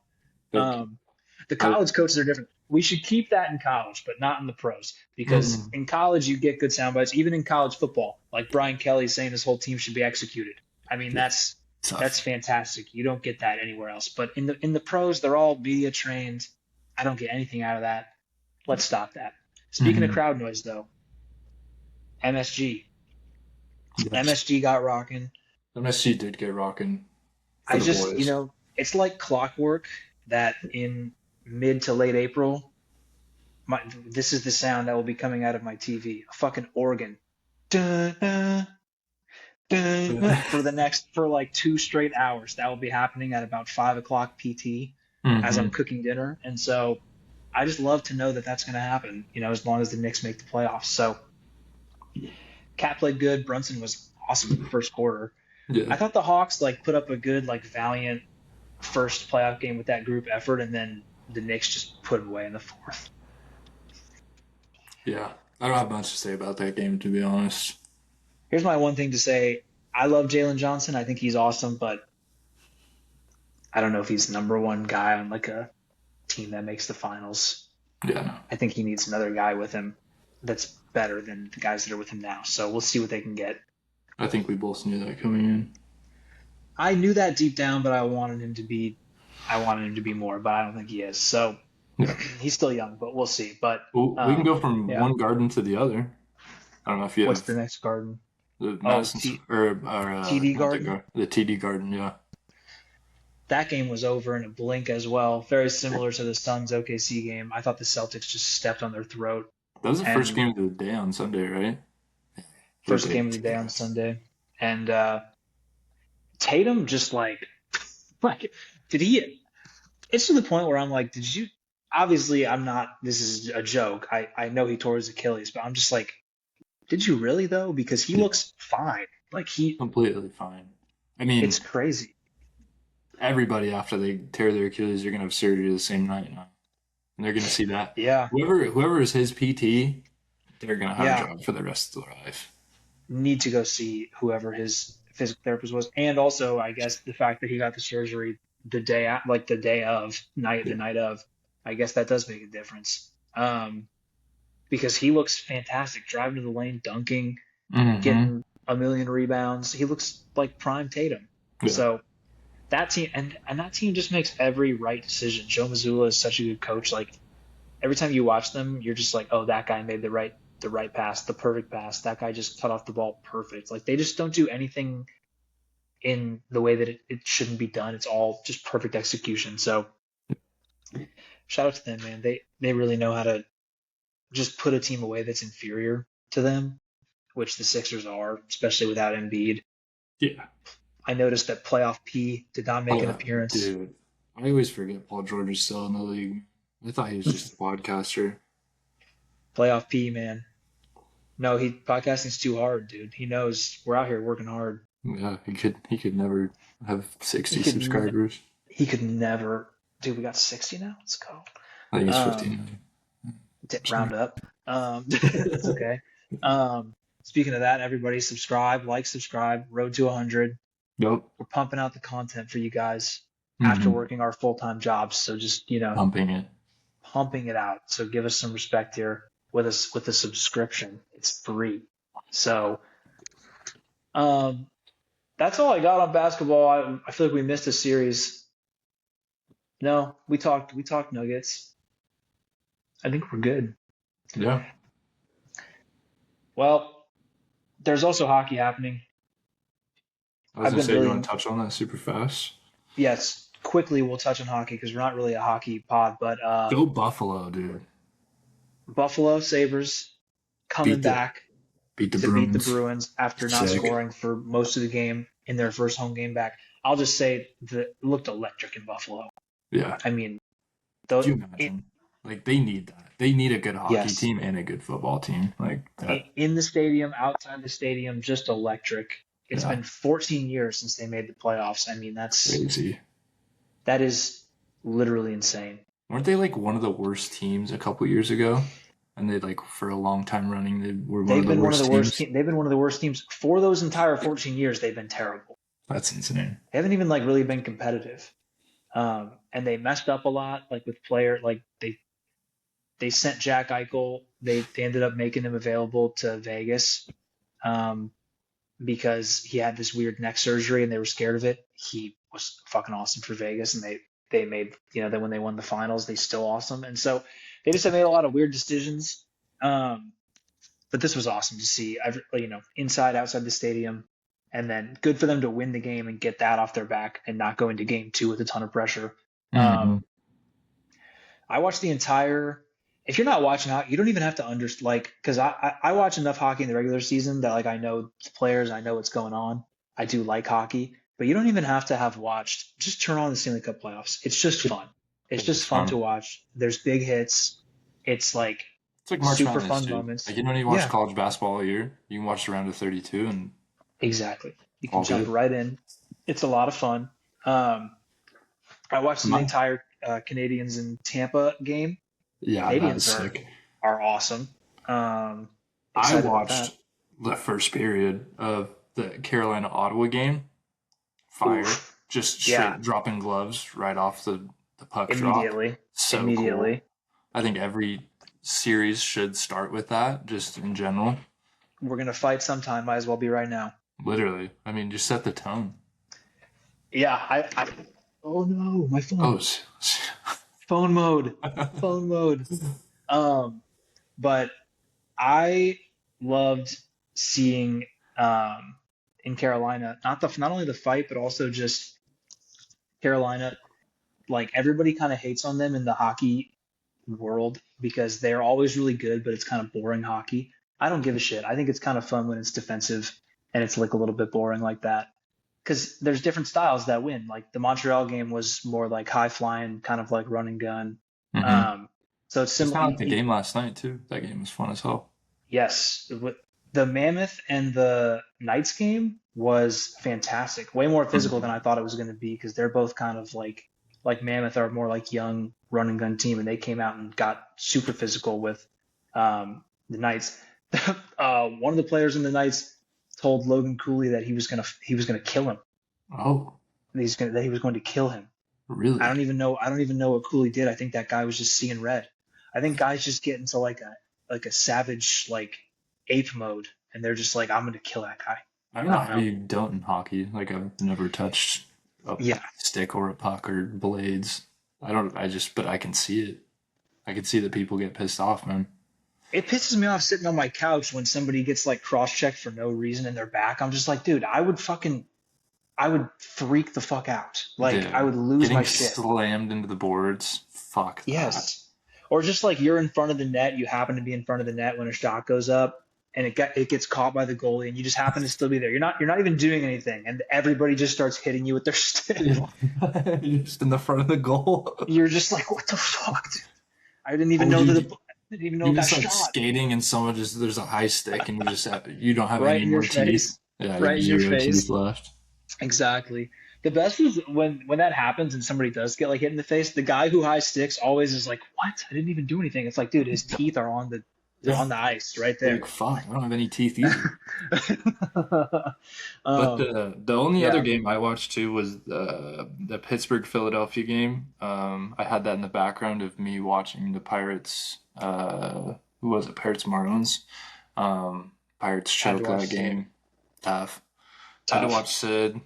Like, Um, the I, college coaches are different. We should keep that in college, but not in the pros, because mm, in college you get good sound bites. Even in college football, like Brian Kelly saying his whole team should be executed. I mean, yeah, that's tough. fantastic. You don't get that anywhere else. But in the pros, they're all media trained. I don't get anything out of that. Let's stop that. Speaking of Mm-hmm. crowd noise, though, MSG, Yes, MSG got rocking. MSC did get rocking for I the just, boys. it's like clockwork that in mid to late April, this is the sound that will be coming out of my TV. A fucking organ. Dun, dun, dun, dun, for like 2 straight hours. That will be happening at about 5 o'clock PT as I'm Mm-hmm. cooking dinner. And so I just love to know that that's going to happen, as long as the Knicks make the playoffs. So Cat played good. Brunson was awesome in the first quarter. Yeah, I thought the Hawks like put up a good, like, valiant first playoff game with that group effort, and then the Knicks just put them away in the fourth. yeah. I don't have much to say about that game, to be honest. Here's my one thing to say. I love Jalen Johnson. I think he's awesome, but I don't know if he's number one guy on like a team that makes the finals. Yeah, no. I think he needs another guy with him that's better than the guys that are with him now. So we'll see what they can get. I think we both knew that coming in. I knew that deep down, but I wanted him to be more, but I don't think he is. So Yeah. he's still young, but we'll see. But Well, we can go from yeah. one garden to the other. I don't know if you What's the have next garden? the Oh, Madison or TD not Garden. the TD Garden. Yeah, That game was over in a blink as well. Very similar to the Suns OKC game. I thought the Celtics just stepped on their throat. that was the first And game of the day on Sunday, right? We first game did. of the day on Sunday. And Tatum just like did he? It's to the point where I'm like, did you? Obviously, I'm not. This is a joke. I know he tore his Achilles, but I'm just like, did you really though? Because he Yeah, looks fine. Like completely fine. I mean, it's crazy. everybody after they tear their Achilles, they're gonna have surgery the same night now, and they're gonna see that. Yeah, Whoever is his PT, they're gonna have a yeah. job for the rest of their life. Need to go see whoever his physical therapist was, and also I guess the fact that he got the surgery the day of the Yeah. night of, I guess that does make a difference. Because he looks fantastic, driving to the lane, dunking, Mm-hmm. getting a million rebounds. He looks like prime Tatum. Yeah. So that team and that team just makes every right decision. Joe Mazzulla is such a good coach. Like every time you watch them, you're just like, oh, that guy made the right pass, the perfect pass. That guy just cut off the ball perfect. Like they just don't do anything in the way that it shouldn't be done. It's all just perfect execution. So shout out to them, man. They really know how to just put a team away that's inferior to them, which the Sixers are, especially without Embiid. Yeah. I noticed that playoff P did not make an Oh, appearance. dude. I always forget Paul George is still in the league. I thought he was just a podcaster. Playoff P, man. No, podcasting's too hard, dude. He knows we're out here working hard. Yeah, he could never have He 60 could subscribers. he could never. Dude, we got 60 now. Let's go. I think it's Um, 15. Sorry. Round up. That's okay. Speaking of that, everybody subscribe, subscribe. Road to 100. Nope. We're pumping out the content for you guys after Mm-hmm. working our full-time jobs. So just, Pumping it. pumping it out. So give us some respect here with us with a subscription. It's free. So um, that's all I got on basketball. I feel like we missed a series. No, we talked Nuggets. I think we're good. Yeah. Well, there's also hockey happening. I was I've gonna been say, you really want to touch on that super fast? yes. Quickly, we'll touch on hockey because we're not really a hockey pod, but Go Buffalo, dude. Buffalo Sabres coming Beat the back beat the to beat the Bruins. Bruins after not Sick. scoring for most of the game in their first home game back. I'll just say that it looked electric in Buffalo. Yeah. I mean, Could you though, imagine? Like they need that. They need a good hockey yes, team and a good football team. Like that. in the stadium, outside the stadium, just electric. It's Yeah, been 14 years since they made the playoffs. I mean, crazy. that is literally insane. Weren't they like one of the worst teams a couple years ago? And they like for a long time running, they were one of They've the been one of worst the worst teams. team. They've been one of the worst teams for those entire 14 years. They've been terrible. That's insane. They haven't even like really been competitive. And they messed up a lot, like with player, like they sent Jack Eichel. They ended up making him available to Vegas, um, because he had this weird neck surgery and they were scared of it. He was fucking awesome for Vegas, and they made, then when they won the finals, they still awesome. And so they just have made a lot of weird decisions. Um, but this was awesome to see. Inside, outside the stadium, and then good for them to win the game and get that off their back and not go into game two with a ton of pressure. Hmm. Um, I watched the entire. If you're not watching hockey, you don't even have to understand. Like, because I watch enough hockey in the regular season that like I know the players, I know what's going on. I do like hockey, but you don't even have to have watched. Just turn on the Stanley Cup Playoffs. It's just fun. It's It's just fun fun. to watch. There's big hits. It's like It's like March super Madness, fun dude. moments. Like you don't need to watch Yeah, college basketball all year. You can watch the round of 32 and exactly. You can all jump good. right in. It's a lot of fun. Um, I watched the My, entire Canadians and Tampa game. yeah, that was Canadians are sick. are awesome. Um, I Excited about that. watched the first period of the Carolina Ottawa game. Fire. Oof. Just Yeah, straight dropping gloves right off the puck drop. immediately. So cool. Immediately. I think every series should start with that, just in general. We're gonna fight sometime. Might as well be right now. Literally. I mean, just set the tone. Yeah, oh no, my Oh, phone. Phone mode. Phone mode. Um, but I loved seeing, um in Carolina, not only the fight, but also just Carolina. Like, everybody kind of hates on them in the hockey world because they're always really good, but it's kind of boring hockey. I don't give a shit. I think it's kind of fun when it's defensive and it's like a little bit boring like that. Because there's different styles that win. Like the Montreal game was more like high flying, kind of like run and gun. mm-hmm. Um, so it's It's similar. kind of like the game last night, too. That game was fun as hell. Yes, the Mammoth and the Knights game was fantastic. Way more physical than Mhm. I thought it was going to be because they're both kind of like Mammoth are more like young run and gun team, and they came out and got super physical with, the Knights. One of the players in the Knights told Logan Cooley that he was gonna kill him. Oh, That he was going to kill him. I really? don't even know. I don't even know what Cooley did. I think that guy was just seeing red. I think guys just get into like a savage like ape mode, and they're just like, I'm gonna kill that guy. I don't I know don't how know. you don't in hockey. Like, I've never touched a Yeah, stick or a puck or blades. I don't, but I can see it. I can see that people get pissed off, man. it pisses me off sitting on my couch when somebody gets like cross-checked for no reason in their back. I'm just like, dude, I would freak the fuck out. Like, I Yeah. would lose my Getting shit. slammed into the boards. Fuck that. Yes. Or just like you're in front of the net, you happen to be in front of the net when a shot goes up, and it gets caught by the goalie, and you just happen to still be there. You're not even doing anything, and everybody just starts hitting you with their stick. Yeah. You're just in the front of the goal. You're just like, what the fuck, dude? I didn't even Or know that you, I didn't even know you're it got just like shot skating and someone just, there's a high stick and you don't have right any in your more teeth. face, Yeah, you right have in your 0 teeth face. left. Exactly. The best is when that happens and somebody does get like hit in the face. The guy who high sticks always is like, "What? I didn't even do anything." It's like, dude, his teeth are on the they're Yeah. on the ice right Like, there. fuck, I don't have any teeth either. But um, the only other yeah, game I watched too was the Pittsburgh Philadelphia game. I had that in the background of me watching the Pirates. Who was it? Pirates Marlins. Pirates had to choke that watch Sid. game. Tough. Had to Tough. watch Sid.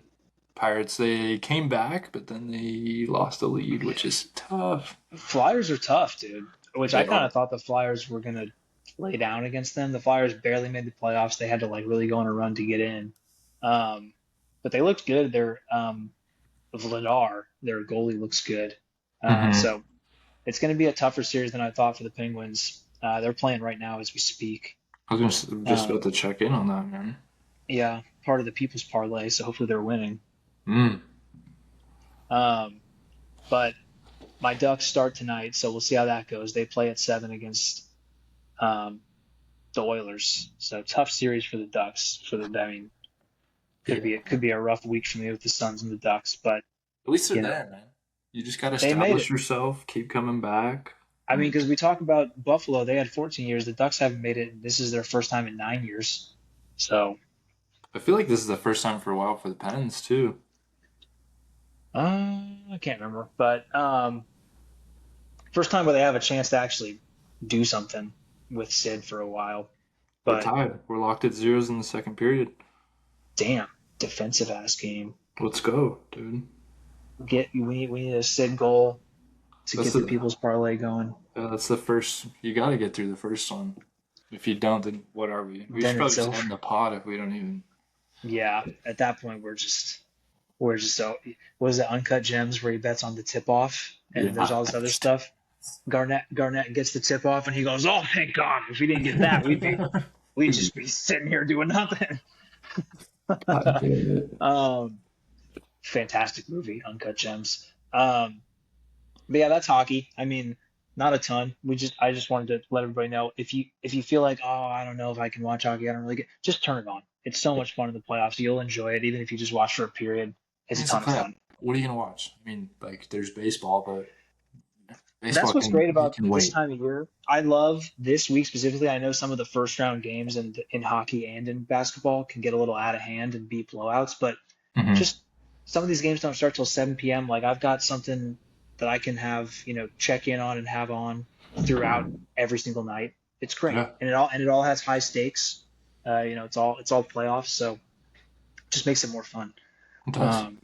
Pirates, they came back, but then they lost the lead, which is tough. Flyers are tough, dude. Which I They kind are. of thought the Flyers were gonna lay down against them. The Flyers barely made the playoffs. They had to like really go on a run to get in. Um, but they looked good. Vladar, their goalie, looks good. Hmm. So it's going to be a tougher series than I thought for the Penguins. They're playing right now as we speak. I was just about Um, to check in on that, man. yeah, part of the People's Parlay, so hopefully they're winning. Mm. Um, but my Ducks start tonight, so we'll see how that goes. They play at 7 against, um, the Oilers, so tough series for the Ducks. I mean, Yeah. Could be a rough week for me with the Suns and the Ducks, but At least they're you know there, man. You just got to they made establish it. yourself, keep coming back. I mean, Like, because we talk about Buffalo, they had 14 years. The Ducks haven't made it. This is their first time in 9 years. So, I feel like this is the first time for a while for the Pens too. I can't remember, but first time where they have a chance to actually do something with Sid for a while. We're But tied. We're locked at zeros in the second period. damn, defensive ass game. Let's go, dude. We need a Sid goal to That's get the the people's parlay going. that's the first. You got to get through the first one. If you don't, then what are we? We should Then probably it's just over. end the pod if we don't even. Yeah, at that point we're just so what is it, Uncut Gems where he bets on the tip off and there's Yeah. all this other stuff. Garnett gets the tip off and he goes, "Oh, thank God! If we didn't get that, we'd just be sitting here doing nothing." God damn it. um, Fantastic movie, Uncut Gems. But yeah, that's hockey. I mean, not a ton. I just wanted to let everybody know if you feel like, oh, I don't know if I can watch hockey, I don't really get, just turn it on. It's so much fun in the playoffs. You'll enjoy it, even if you just watch for a period. It's a It's a ton of playoff. fun. What are you gonna watch? I mean, like, there's baseball, but That's baseball what's can great you about can this wait. time of year. I love this week specifically. I know some of the first round games in hockey and in basketball can get a little out of hand and be blowouts, but Hmm. just some of these games don't start till 7 p.m. Like I've got something that I can have, check in on and have on throughout every single night. It's great, Yeah, and it all has high stakes. It's all playoffs, so it just makes it more fun. it does. Um,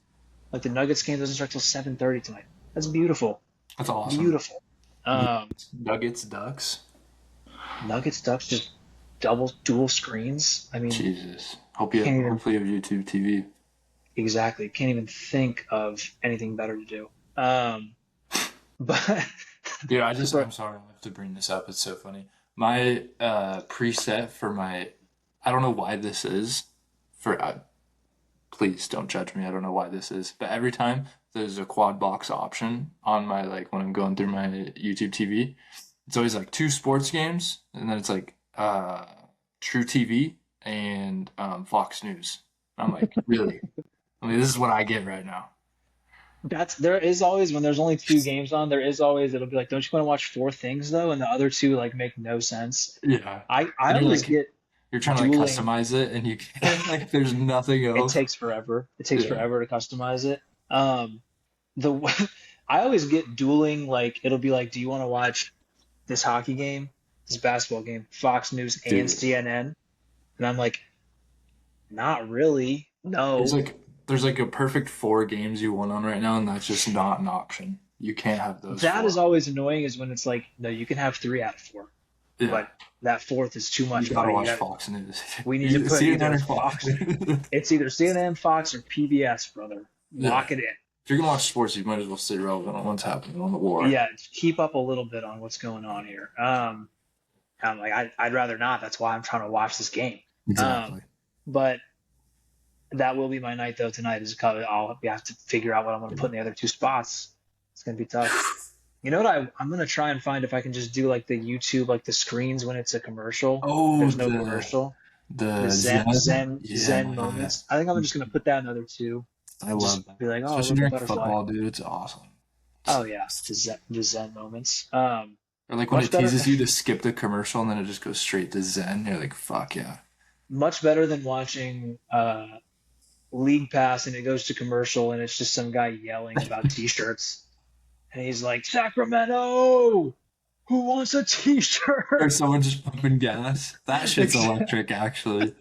like the Nuggets game doesn't start till 7:30 tonight. That's beautiful, That's awesome. beautiful. Um, Nuggets, Ducks. Nuggets Ducks just dual screens. I mean, Jesus. Hope you have, can't even hopefully you have YouTube TV. exactly can't even think of anything better to do. But Dude, but I'm sorry, I have to bring this up. It's so funny. My preset for my, I don't know why this is, for, please don't judge me. I don't know why this is, but every time there's a quad box option on my, like, when I'm going through my YouTube TV, it's always like two sports games, and then it's like True TV and Fox News. I'm like, really? I mean, this is what I get right now. that's there is always when there's only two games on, there is always it'll be like, don't you want to watch four things though? And the other two like make no sense. Yeah. I And always get you're trying to like dueling. customize it, and you can't, like, there's nothing It else. takes forever. It takes Yeah. forever to customize it. The I always get dueling, like it'll be like, do you want to watch this hockey game, this basketball game, Fox News and Dude. CNN? And I'm like, not really. There's No. like there's like a perfect four games you won on right now, and that's just not an option. You can't have those That is four. always annoying is when it's like, no, you can have three out of four, Yeah. but that fourth is too You much, gotta buddy. watch Fox News. We need to put CNN either or Fox. Fox, it's either CNN, Fox, or PBS, brother. Yeah. Lock it in. If you're gonna watch sports, you might as well stay relevant on what's happening on the war. Yeah, keep up a little bit on what's going on here. I'm like, I'd rather not. That's why I'm trying to watch this game. Um, Exactly. but that will be my night though tonight. Is I'll have to figure out what I'm going to put in the other two spots. It's going to be tough. You know what I'm going to try and find if I can just do like the YouTube, like the screens when it's a commercial. Oh, There's no commercial. The the Zen. Zen Yeah, moments. I think I'm just going to put that in the other two. I Just love that. be like, oh, Especially look, a during butterfly. football, dude. It's awesome. Oh yeah, the Zen moments. Or like when Much it better. teases you to skip the commercial and then it just goes straight to Zen. You're like, fuck yeah. Much better than watching League Pass and it goes to commercial and it's just some guy yelling about t-shirts and he's like, Sacramento, who wants a Or t-shirt? someone just pumping gas. That shit's electric, actually.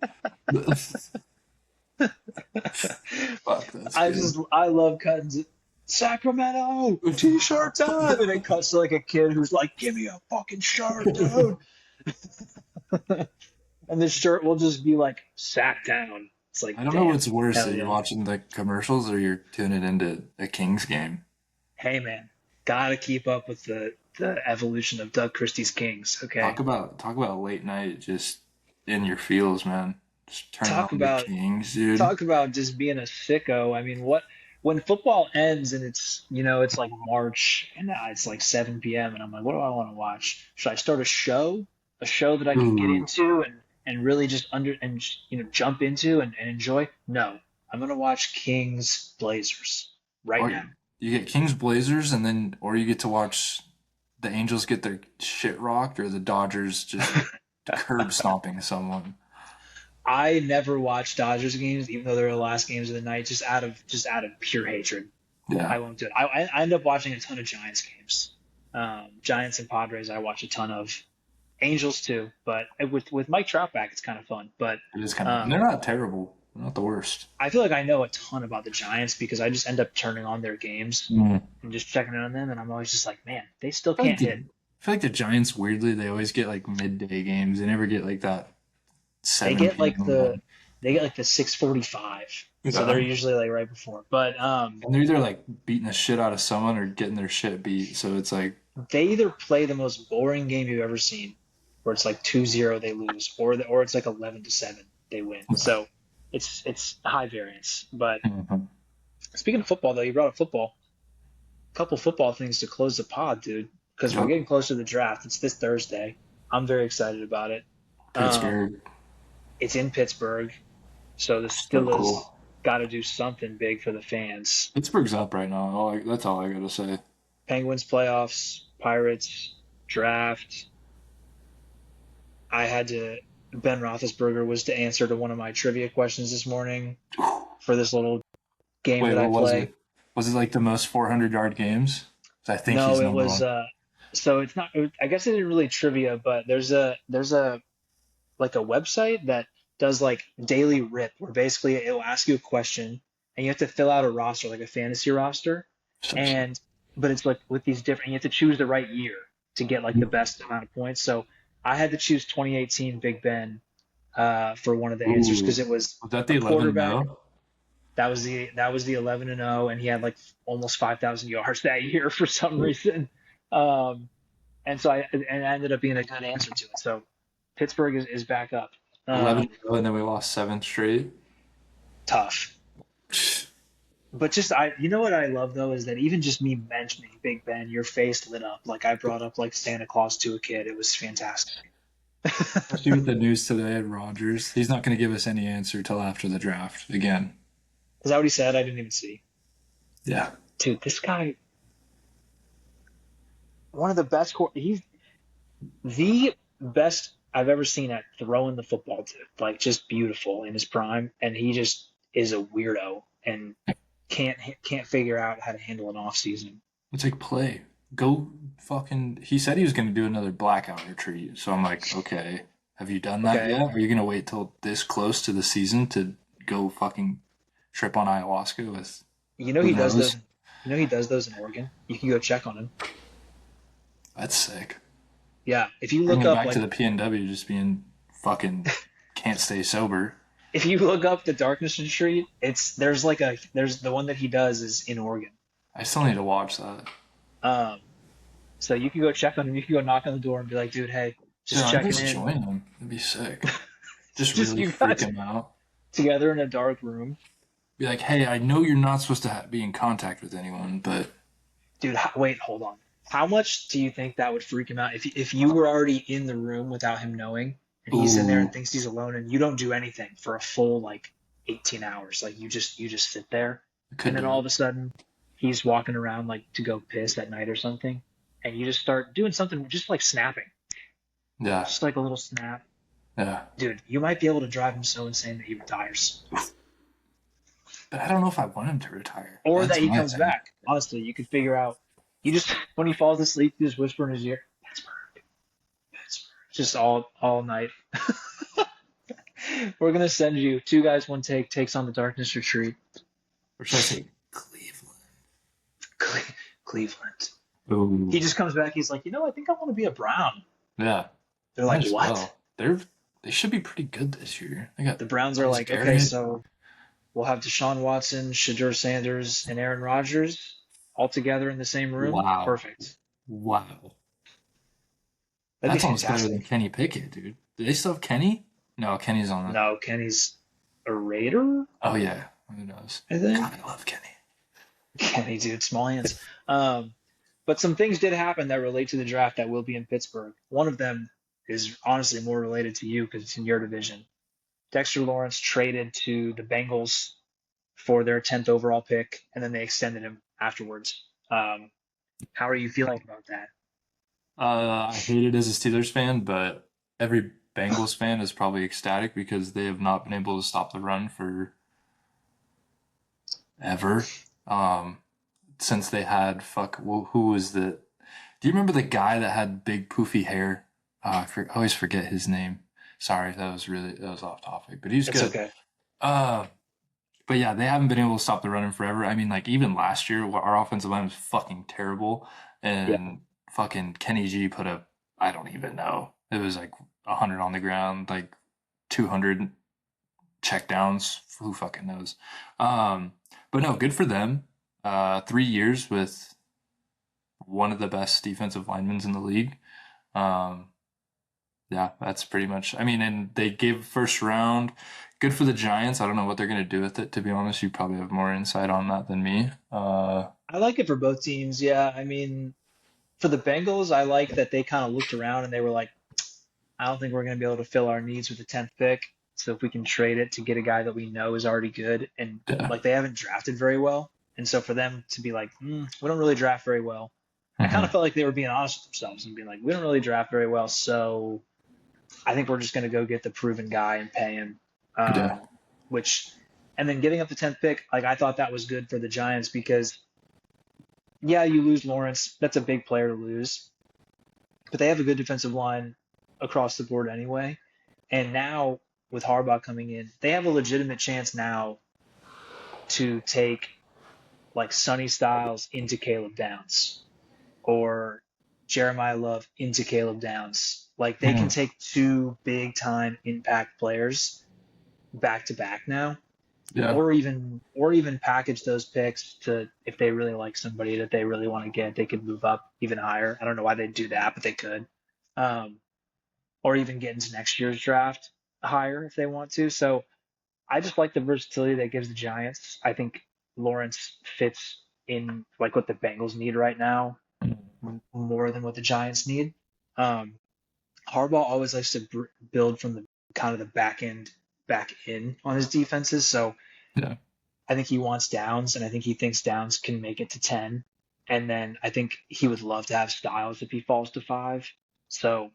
Fuck, that's good. I love cutting Sacramento t-shirt time and it cuts to like a kid who's like, give me a fucking shirt, dude. And the shirt will just be like, sack down. It's like, I don't know damn, what's worse, hell that you're yeah. watching the commercials or you're tuning into a Kings game. Hey man, gotta keep up with the evolution of Doug Christie's Kings. Okay, Talk about late night just in your feels, man. Just turning talk on the about Kings, dude. talk about just being a sicko. I mean, what when football ends and it's like March and it's like 7 p.m. and I'm like, what do I want to watch? Should I start a show that I can get Ooh. into and really just jump into and enjoy? No, I'm gonna watch Kings Blazers right Or now. you get Kings Blazers, and then or you get to watch the Angels get their shit rocked, or the Dodgers just curb stomping someone. I never watch Dodgers games, even though they're the last games of the night, just out of pure hatred. Yeah, I won't do it. I end up watching a ton of Giants games. Giants and Padres, I watch a ton of. Angels too, but with Mike Trout back, it's kind of fun. But it is kind of. And they're um, not terrible. They're not the worst. I feel like I know a ton about the Giants because I just end up turning on their games Mm. and just checking in on them, and I'm always just like, man, they still I feel like can't the, hit. I feel like the Giants weirdly they always get like midday games. They never get like that They 7 get like p.m. the one. they get like the 6:45, so they're Yeah. usually like right before. But And they're either like beating the shit out of someone or getting their shit beat. So it's like, they either play the most boring game you've ever seen, where it's like 2-0 they lose, or it's like 11-7 they win. So it's high variance. But mhm. speaking of football, though, you brought up football. A couple football things to close the pod, dude, because we're Yep. getting close to the draft. It's this Thursday. I'm very excited about it. Um, Pittsburgh, it's in Pittsburgh, so the so Steelers cool. got to do something big for the fans. Pittsburgh's up right now. That's all I gotta say. Penguins playoffs, Pirates draft. I had to. Ben Roethlisberger was the answer to one of my trivia questions this morning for this little game Wait, that I what was play. it? Was it like the most 400-yard games? 'Cause I think No, he's it number was. one. So it's not. I guess it isn't really trivia, but there's a like a website that does like daily rip, where basically it will ask you a question and you have to fill out a roster, like a fantasy roster, So sick. and but it's like with these different. You have to choose the right year to get like the best amount of points. So I had to choose 2018 Big Ben for one of the answers because Ooh, it was was that a the 11 and quarterback. 0? That was the 11-0, and he had like almost 5,000 yards that year for some reason. Um, and so I ended up being a good answer to it. So Pittsburgh is back up. 11 Um, and 0, and then we lost 7 straight. tough. But just you know what I love though is that even just me mentioning Big Ben, your face lit up. Like I brought up like Santa Claus to a kid. It was fantastic. Is Especially with the news today at Rodgers. He's not going to give us any answer till after the draft again. that what he said? I didn't even see. Yeah. Dude, this guy, one of the best. He's the best I've ever seen at throwing the football. Dude, like just beautiful in his prime, and he just is a weirdo and can't figure out how to handle an off season. It's like play. Go fucking. He said he was going to do another blackout retreat. So I'm like, okay, have you done that Okay, yet? Are you going to wait till this close to the season to go fucking trip on ayahuasca with you know who he does those. knows? You know he does those in Oregon. You can go check on him. That's sick. Yeah, if you Bring look him up back to like the PNW just being fucking can't stay sober. if you look up the Darkness Retreat, there's the one that he does is in Oregon. I still need to watch that. Um, so you can go check on him. You can go knock on the door and be like, dude, hey, Dude, just I'd checking just in. join him. It'd be sick. Just Just really you freak guys him out. together in a dark room, Be like, hey, I know you're not supposed to be in contact with anyone, but dude. Wait, hold on. How much do you think that would freak him out if you were already in the room without him knowing, and he's in there and ooh, thinks he's alone, and you don't do anything for a full like 18 hours, like you just sit there, I and could then do all it. of a sudden he's walking around like to go piss at night or something, and you just start doing something just like snapping, Yeah, just like a little snap, yeah. dude. You might be able to drive him so insane that he retires, But I don't know if I want him to retire. or that That's he my comes thing. back. Honestly, you could figure out. You just when he falls asleep, you just whisper in his ear, Pittsburgh, Pittsburgh, just all night. We're gonna send you two guys, one take takes on the darkness retreat. Or should I say Cleveland? Cleveland. Ooh, He just comes back. He's like, I think I want to be a Brown. yeah. They're Might like, as what? well. They should be pretty good this year. They got The Browns are Miles like, okay, Garrett. so we'll have Deshaun Watson, Shadur Sanders, and Aaron Rodgers all together in the same room. Wow, Perfect. wow. That'd be That's almost better than fantastic. Kenny Pickett, dude. Do they still have Kenny? No, Kenny's on the. No, Kenny's a Raider, Oh yeah, who knows? I think. God, I love Kenny. Kenny, dude, small hands. But some things did happen that relate to the draft that will be in Pittsburgh. One of them is honestly more related to you because it's in your division. Dexter Lawrence traded to the Bengals for their 10th overall pick, and then they extended him afterwards. How are you feeling about that? I hate it as a Steelers fan, but every Bengals fan is probably ecstatic because they have not been able to stop the run for ever. Um, since they had who was the? Do you remember the guy that had big poofy hair? I always forget his name. Sorry, that was off topic, but he's It's good. okay. Uh, but yeah, they haven't been able to stop the run in forever. I mean, like even last year, our offensive line was fucking terrible, Yeah. and fucking Kenny G put up I don't even know. It was like 100 on the ground, like 200 checkdowns. Who fucking knows? But no, good for them. 3 years with one of the best defensive linemen in the league. Um, yeah, that's pretty much. I mean, and they gave first round. Good for the Giants. I don't know what they're going to do with it. To be honest, you probably have more insight on that than me. I like it for both teams. Yeah. I mean, for the Bengals, I like that they kind of looked around and they were like, I don't think we're going to be able to fill our needs with the 10th pick. So if we can trade it to get a guy that we know is already good, and yeah. like they haven't drafted very well, and so for them to be like, we don't really draft very well, I kind of Hmm. felt like they were being honest with themselves and being like, we don't really draft very well, so I think we're just going to go get the proven guy and pay him. Yeah. Um, which, and then getting up the 10th pick, like I thought that was good for the Giants because yeah, you lose Lawrence, that's a big player to lose, but they have a good defensive line across the board anyway. And now with Harbaugh coming in, they have a legitimate chance now to take like Sonny Styles into Caleb Downs or Jeremiah Love into Caleb Downs. Like they can Mhm. take two big time impact players back to back now, Yeah. or even package those picks to if they really like somebody that they really want to get, they could move up even higher. I don't know why they'd do that, but they could. Um, or even get into next year's draft higher if they want to. So I just like the versatility that gives the Giants. I think Lawrence fits in like what the Bengals need right now more than what the Giants need. Um, Harbaugh always likes to build from the kind of the back end back in on his defenses. So Yeah. I think he wants Downs, and I think he thinks Downs can make it to 10. And then I think he would love to have Styles if he falls to 5. So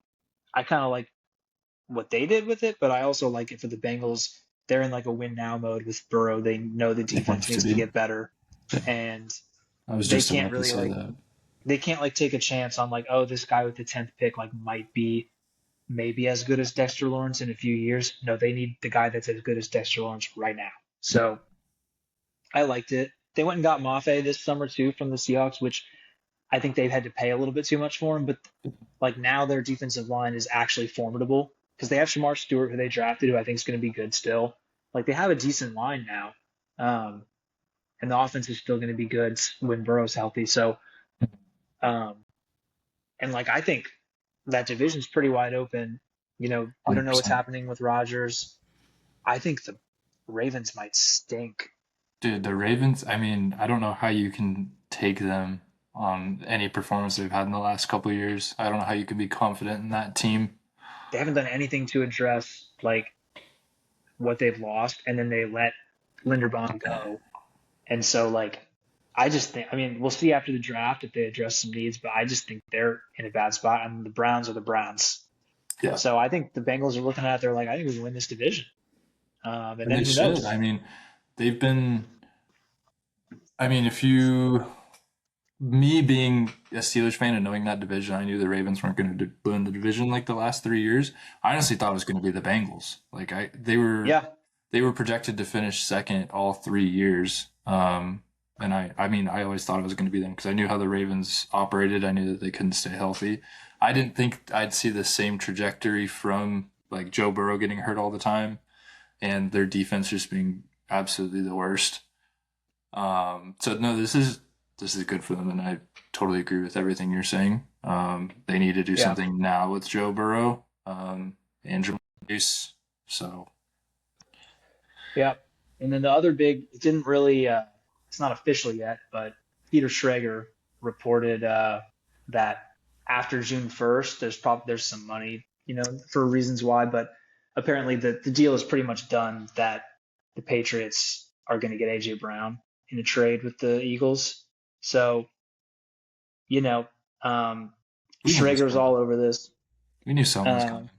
I kind of like what they did with it, but I also like it for the Bengals. They're in like a win now mode with Burrow. They know the They have defense to needs to be. get better, Yeah. and I was they just can't about to really say like that. they can't like take a chance on like, oh, this guy with the 10th pick like might be maybe as good as Dexter Lawrence in a few years. No, they need the guy that's as good as Dexter Lawrence right now. So I liked it. They went and got Mafe this summer too from the Seahawks, which I think they've had to pay a little bit too much for him, but like now their defensive line is actually formidable because they have Shamar Stewart, who they drafted, who I think is going to be good still. Like they have a decent line now, um, and the offense is still going to be good when Burrow's healthy. So, um, and like I think that division's pretty wide open. You know, we don't know what's 100%. happening with Rodgers. I think the Ravens might stink. Dude, the Ravens, I mean, I don't know how you can take them on any performance they've had in the last couple of years. I don't know how you can be confident in that team. They haven't done anything to address like what they've lost, and then they let Linderbaum go. And so, like, I just think, I mean, we'll see after the draft if they address some needs, but I just think they're in a bad spot. And the Browns are the Browns. Yeah. So I think the Bengals are looking at it, they're like, I think we can win this division. And And then they who should. knows? I mean, they've been, I mean, if you, me being a Steelers fan and knowing that division, I knew the Ravens weren't going to win the division like the last 3 years. I honestly thought it was going to be the Bengals. Yeah. They were projected to finish second all 3 years. And I mean, I always thought it was going to be them because I knew how the Ravens operated. I knew that they couldn't stay healthy. I didn't think I'd see the same trajectory from like Joe Burrow getting hurt all the time and their defense just being absolutely the worst. So no, this is good for them, and I totally agree with everything you're saying. They need to do Yeah. something now with Joe Burrow, and Jamar Chase. So Yeah. And then the other big, it didn't really, it's not official yet, but Peter Schrager reported that after June 1st, there's some money, you know, for reasons why, but apparently the deal is pretty much done that the Patriots are going to get AJ Brown in a trade with the Eagles. So, you know, um, We knew this Schrager's was all over this. we knew something was Uh, coming.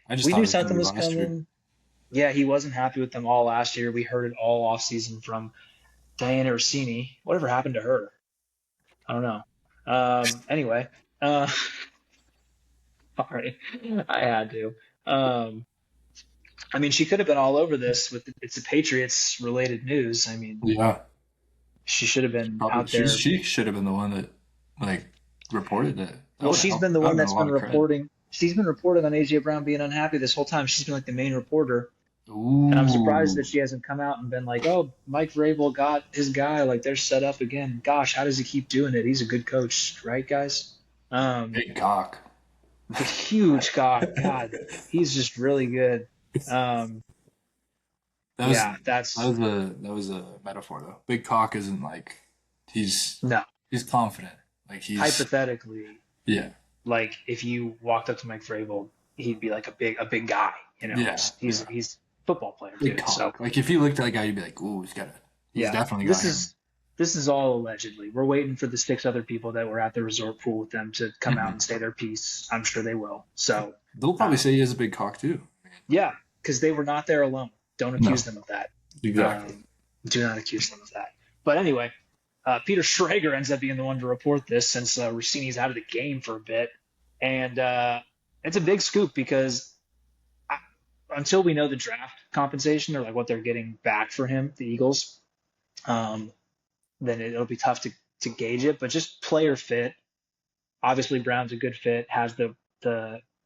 I just we thought knew it was gonna something be was last year. coming. Yeah, he wasn't happy with them all last year. We heard it all off season from Diana Rossini. Whatever happened to her? I don't know. Anyway, uh, sorry, I had to. Um, I mean, she could have been all over this with it's a Patriots related news. I mean, Yeah. she should have been Probably out there. she should have been the one that like reported it. That Well, would have she's helped. been the That would one have been that's a been lot of credit. reporting. She's been reporting on AJ Brown being unhappy this whole time. She's been like the main reporter. And I'm surprised Ooh, that she hasn't come out and been like, "Oh, Mike Vrabel got his guy. Like they're set up again. Gosh, how does he keep doing it? He's a good coach, right, guys?" big cock. The huge God, he's just really good. Um, That was yeah, that's that was a metaphor though. Big cock isn't like he's no. he's confident. Like he's Hypothetically, yeah like if you walked up to Mike Vrabel, he'd be like a big guy. You know, yeah yeah he's a football player big too. So cock. Like if you looked at that guy, you'd be like, ooh, he's yeah, definitely got him. this is all allegedly. We're waiting for the 6 other people that were at the resort pool with them to come out Mhm. and say their piece. I'm sure they will. So They'll probably um, say he has a big cock too. yeah, because they were not there alone. Don't accuse No, them of that. exactly. Do not accuse them of that. But anyway, Peter Schrager ends up being the one to report this since Rossini's out of the game for a bit, and it's a big scoop because I, until we know the draft compensation or like what they're getting back for him, the Eagles, um, then it'll be tough to gauge it. But just player fit, obviously Brown's a good fit, has the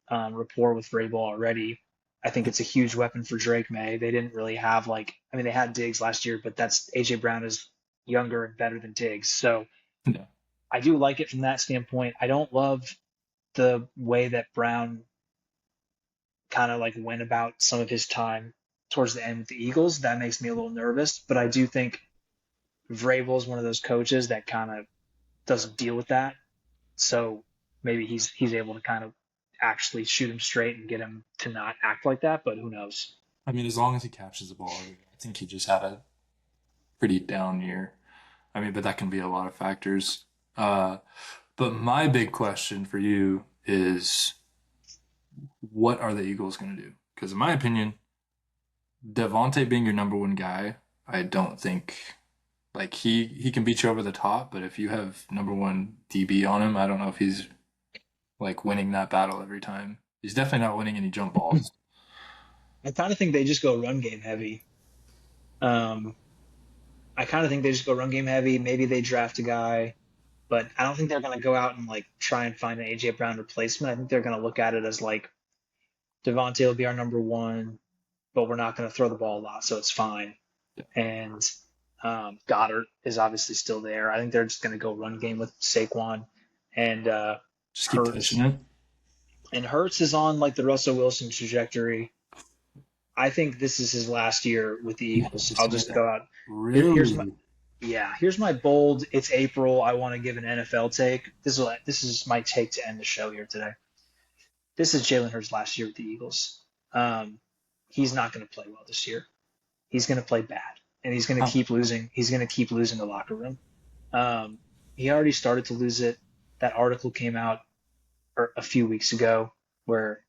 rapport with Vrabel already. I think it's a huge weapon for Drake May. They didn't really have like, I mean, they had Diggs last year, but that's AJ Brown is younger and better than Diggs. So Yeah. I do like it from that standpoint. I don't love the way that Brown kind of like went about some of his time towards the end with the Eagles. That makes me a little nervous, but I do think Vrabel is one of those coaches that kind of doesn't deal with that. So maybe he's able to kind of actually shoot him straight and get him to not act like that. But who knows? I mean, as long as he catches the ball, I think he just had a pretty down year. I mean, but that can be a lot of factors. Uh, but my big question for you is, what are the Eagles going to do? Because in my opinion, Devontae being your number one guy, I don't think like he can beat you over the top. But if you have number one DB on him, I don't know if he's like winning that battle every time. He's definitely not winning any jump balls. I kind of think they just go run game heavy. Um, I kind of think they just go run game heavy. Maybe they draft a guy, but I don't think they're going to go out and like try and find an AJ Brown replacement. I think they're going to look at it as like Devontae will be our number one, but we're not going to throw the ball a lot, so it's fine. Yeah. And Goddard is obviously still there. I think they're just going to go run game with Saquon and Just keep Hurts. touching it. And Hurts is on like the Russell Wilson trajectory. I think this is his last year with the Eagles. I'll just go out. Here's my Really? here's my bold. It's April. I want to give an NFL take. This is my take to end the show here today. This is Jalen Hurts' last year with the Eagles. He's not going to play well this year. He's going to play bad, and he's going to Huh. keep losing. He's going to keep losing the locker room. He already started to lose it. That article came out a few weeks ago where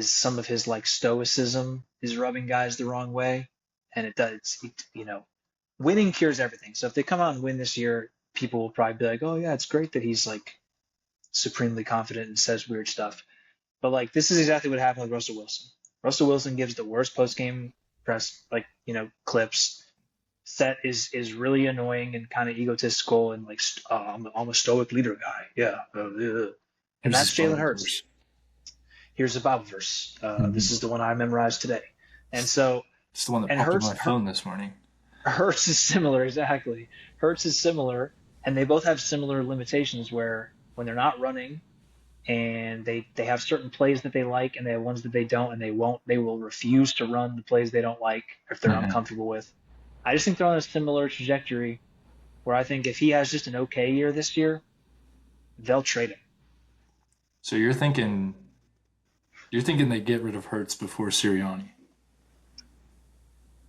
some of his like stoicism is rubbing guys the wrong way, and it does. Winning cures everything. So if they come out and win this year, people will probably be like, "Oh yeah, it's great that he's like supremely confident and says weird stuff." But like this is exactly what happened with Russell Wilson. Russell Wilson gives the worst post game press clips. Set is really annoying and kind of egotistical and like I'm a stoic leader guy. Yeah, and Here's that's his Bible Jalen Hurts. verse. Here's a Bible verse. This Mhm. is the one I memorized today. And so, It's the one that and popped up on my phone this morning. Hurts is similar, exactly. Hurts is similar, and they both have similar limitations where when they're not running and they have certain plays that they like and they have ones that they don't and they will refuse to run the plays they don't like if they're Mhm. uncomfortable with. I just think they're on a similar trajectory where I think if he has just an okay year this year, they'll trade him. So you're thinking they get rid of Hurts before Sirianni.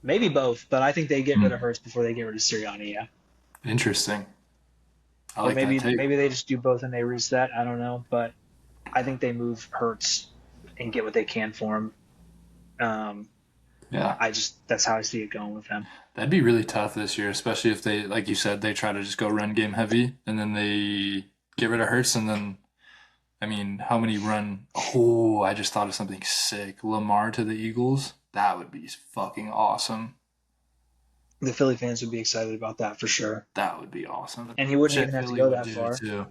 Maybe both, but I think they get rid Hmm. of Hurts before they get rid of Sirianni. Yeah, Interesting. I or like that maybe take. maybe they just do both and they reset. I don't know, but I think they move Hurts and get what they can for him. Um, Yeah. I just that's how I see it going with them. That'd be really tough this year, especially if they, like you said, they try to just go run game heavy and then they get rid of Hurts and then, I mean, how many run? Oh, I just thought of something sick. Lamar to the Eagles. That would be fucking awesome. The Philly fans would be excited about that for sure, That would be awesome. and he wouldn't Shit, even have to Philly go would that do far. too.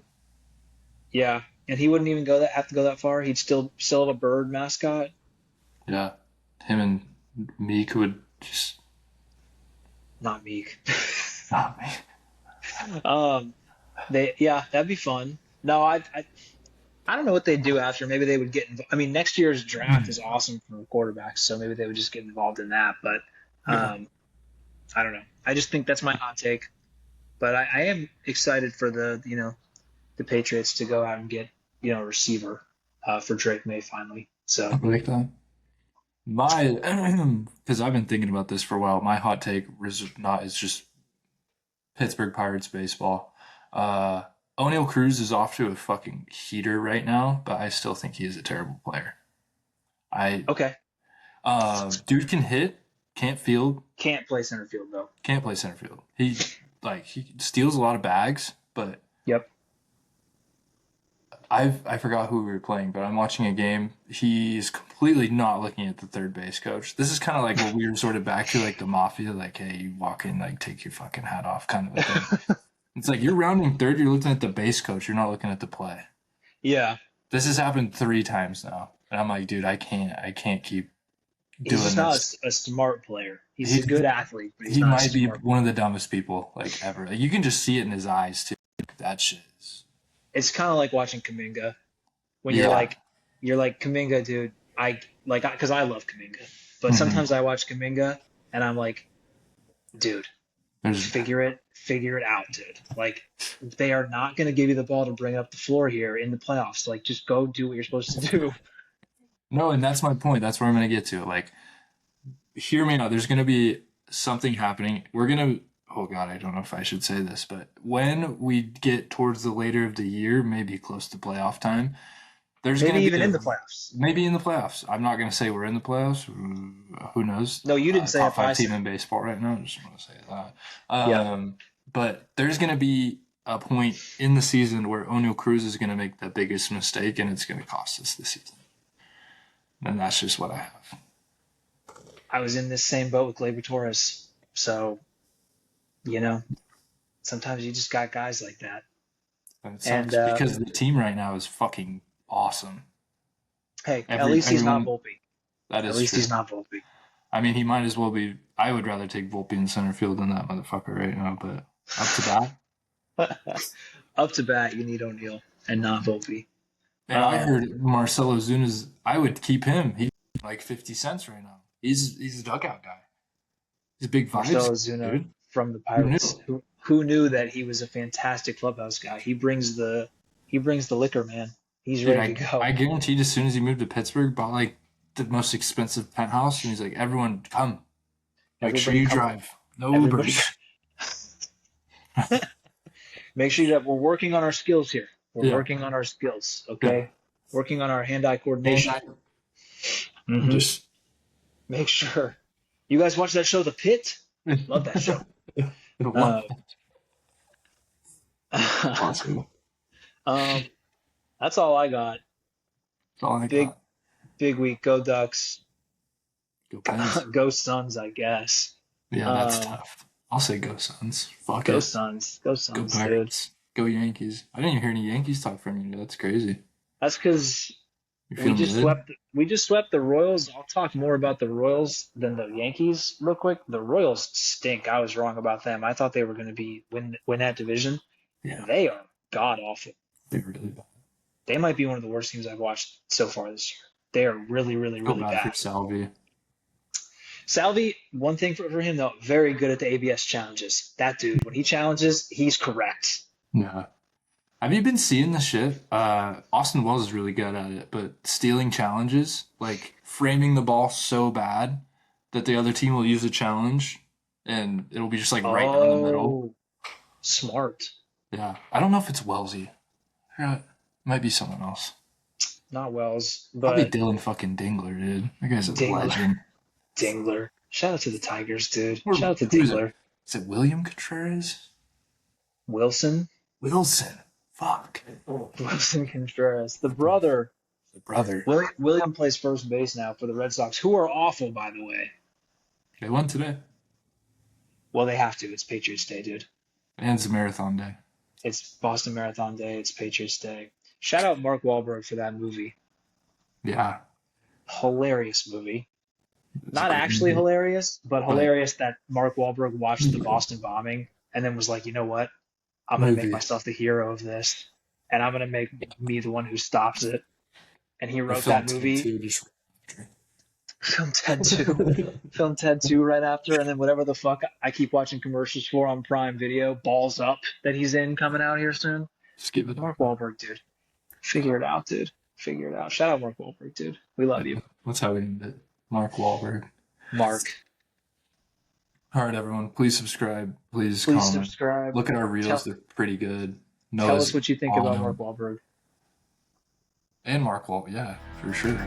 Yeah, and he wouldn't even have to go that far. He'd still have a bird mascot. Yeah. Him and Meek would just, Not Meek. ah, man. um, that'd be fun. No, I don't know what they'd do after. Maybe they would get involved. I mean, next year's draft is awesome for quarterbacks, so maybe they would just get involved in that. But Yeah. I don't know. I just think that's my hot take. But I am excited for the Patriots to go out and get a receiver for Drake May finally. I So like that. My, because I've been thinking about this for a while. My hot take is just Pittsburgh Pirates baseball. Uh, O'Neal Cruz is off to a fucking heater right now, but I still think he is a terrible player. I okay, dude can hit, can't field, can't play center field though. can't play center field. He steals a lot of bags, but Yep. I forgot who we were playing, but I'm watching a game. He's completely not looking at the third base coach. This is kind of like what we were sort of back to, like the mafia, like, hey, you walk in, like, take your fucking hat off, kind of a thing. It's like you're rounding third, you're looking at the base coach, you're not looking at the play. Yeah, This has happened 3 times now, and I'm like, dude, I can't keep he's doing just not this. a smart player. He's He a good athlete, but he's he not a might be smart. one of the dumbest people like ever. Like, you can just see it in his eyes too. That shit is, It's kind of like watching Kaminga when yeah. you're like Kaminga, dude. Because I love Kaminga, but Hmm. sometimes I watch Kaminga and I'm like, dude, There's figure it out, dude. Like they are not going to give you the ball to bring up the floor here in the playoffs. Like just go do what you're supposed to do. no, and that's my point. That's where I'm gonna get to. Like, hear me out. There's gonna be something happening. We're gonna. Oh God, I don't know if I should say this, but when we get towards the later of the year, maybe close to playoff time, there's Maybe gonna be even a in the playoffs. maybe in the playoffs. I'm not gonna say we're in the playoffs. Who knows? No, you didn't say Top it, but I five team said in baseball right now. I just want to say that. it. Yep. But there's gonna be a point in the season where O'Neal Cruz is gonna make the biggest mistake, and it's gonna cost us the season. And that's just what I have. I was in this same boat with Gleyber Torres, so you know sometimes you just got guys like that. And it And sucks because the team right now is fucking awesome. hey, at least he's not Everyone, Volpe. that At is least true. he's not Volpe. I mean, he might as well be. I would rather take Volpe in center field than that motherfucker right now. But up to that, Up to bat, you need O'Neal and not Volpe. and I Um, heard Marcelo Zuna's. I would keep him. He's like 50 cents right now. He's a dugout guy. He's a big vibes, Marcelo Ozuna dude. from the Who knew? Pirates. Who knew that he was a fantastic clubhouse guy? He brings the liquor, man. He's Dude, ready to I go. guaranteed as soon as he moved to Pittsburgh, bought like the most expensive penthouse, and he's like, everyone come, make sure Everybody you come, drive, no everybody, Ubers. make sure that we're working on our skills here. We're Yeah, working on our skills, yeah. okay? Working on our hand-eye And coordination. I hmm just Make sure. You guys watch that show, The Pit? Love that show. love Uh, it. Awesome. that's all I got. That's all I Big got. big week. Go Ducks. Go Pens. Go Suns, I guess. Yeah, that's Um, tough. I'll say go Suns. Fuck Go it. Suns. Go Go Suns, dude. Pirates. Go Yankees. I didn't even hear any Yankees talk from you. That's crazy. That's because You we feeling just good? swept. We just swept the Royals. I'll talk more about the Royals than the Yankees real quick. The Royals stink. I was wrong about them. I thought they were going to be win that division. Yeah, They are god awful. they really bad. They might be one of the worst teams I've watched so far this year. They are really, really, Feel really bad for bad. Salvi. Salvi, one thing for him though, very good at the ABS challenges. That dude, when he challenges, he's correct. Yeah. Have you been seeing the shit? Austin Wells is really good at it, but stealing challenges, like framing the ball so bad that the other team will use a challenge, and it'll be just like right down the middle. Oh, smart. Yeah, I don't know if it's Wellesley. It might be someone else. Not Wells, Probably but Dylan fucking Dingler, dude. That guy's a Dingler. legend. Dingler. Shout out to the Tigers, dude. Or Shout out to who is it? Dingler. Is it William Contreras? Wilson. Wilson. Fuck. Wilson Contreras. The brother. The brother. William plays first base now for the Red Sox, who are awful, by the way. They won today. Well, they have to. It's Patriots Day, dude. And it's a marathon day. It's Boston Marathon Day. It's Patriots Day. Shout out Mark Wahlberg for that movie. Yeah. Hilarious movie. It's Not a great actually movie. hilarious, but hilarious that Mark Wahlberg watched the Boston bombing and then was like, you know what? I'm going to make Movie. myself the hero of this, and I'm going to make me the one who stops it. And he I wrote filmed that movie. Ted 2 just Film Ted 2. Film Ted 2 right after, and then whatever the fuck I keep watching commercials for on Prime Video, Balls Up, that he's in coming out here soon. skip it. Mark Wahlberg, dude. Figure it out, dude. Figure it out. Shout out Mark Wahlberg, dude. We love you. That's how we named it. Mark Wahlberg. Mark. All right, everyone. Please subscribe. Please Please comment. subscribe. Look at our reels. Tell- They're pretty good. Tell Noah's us what you think on about them. Mark Wahlberg. And Mark Wahlberg. Yeah, for sure.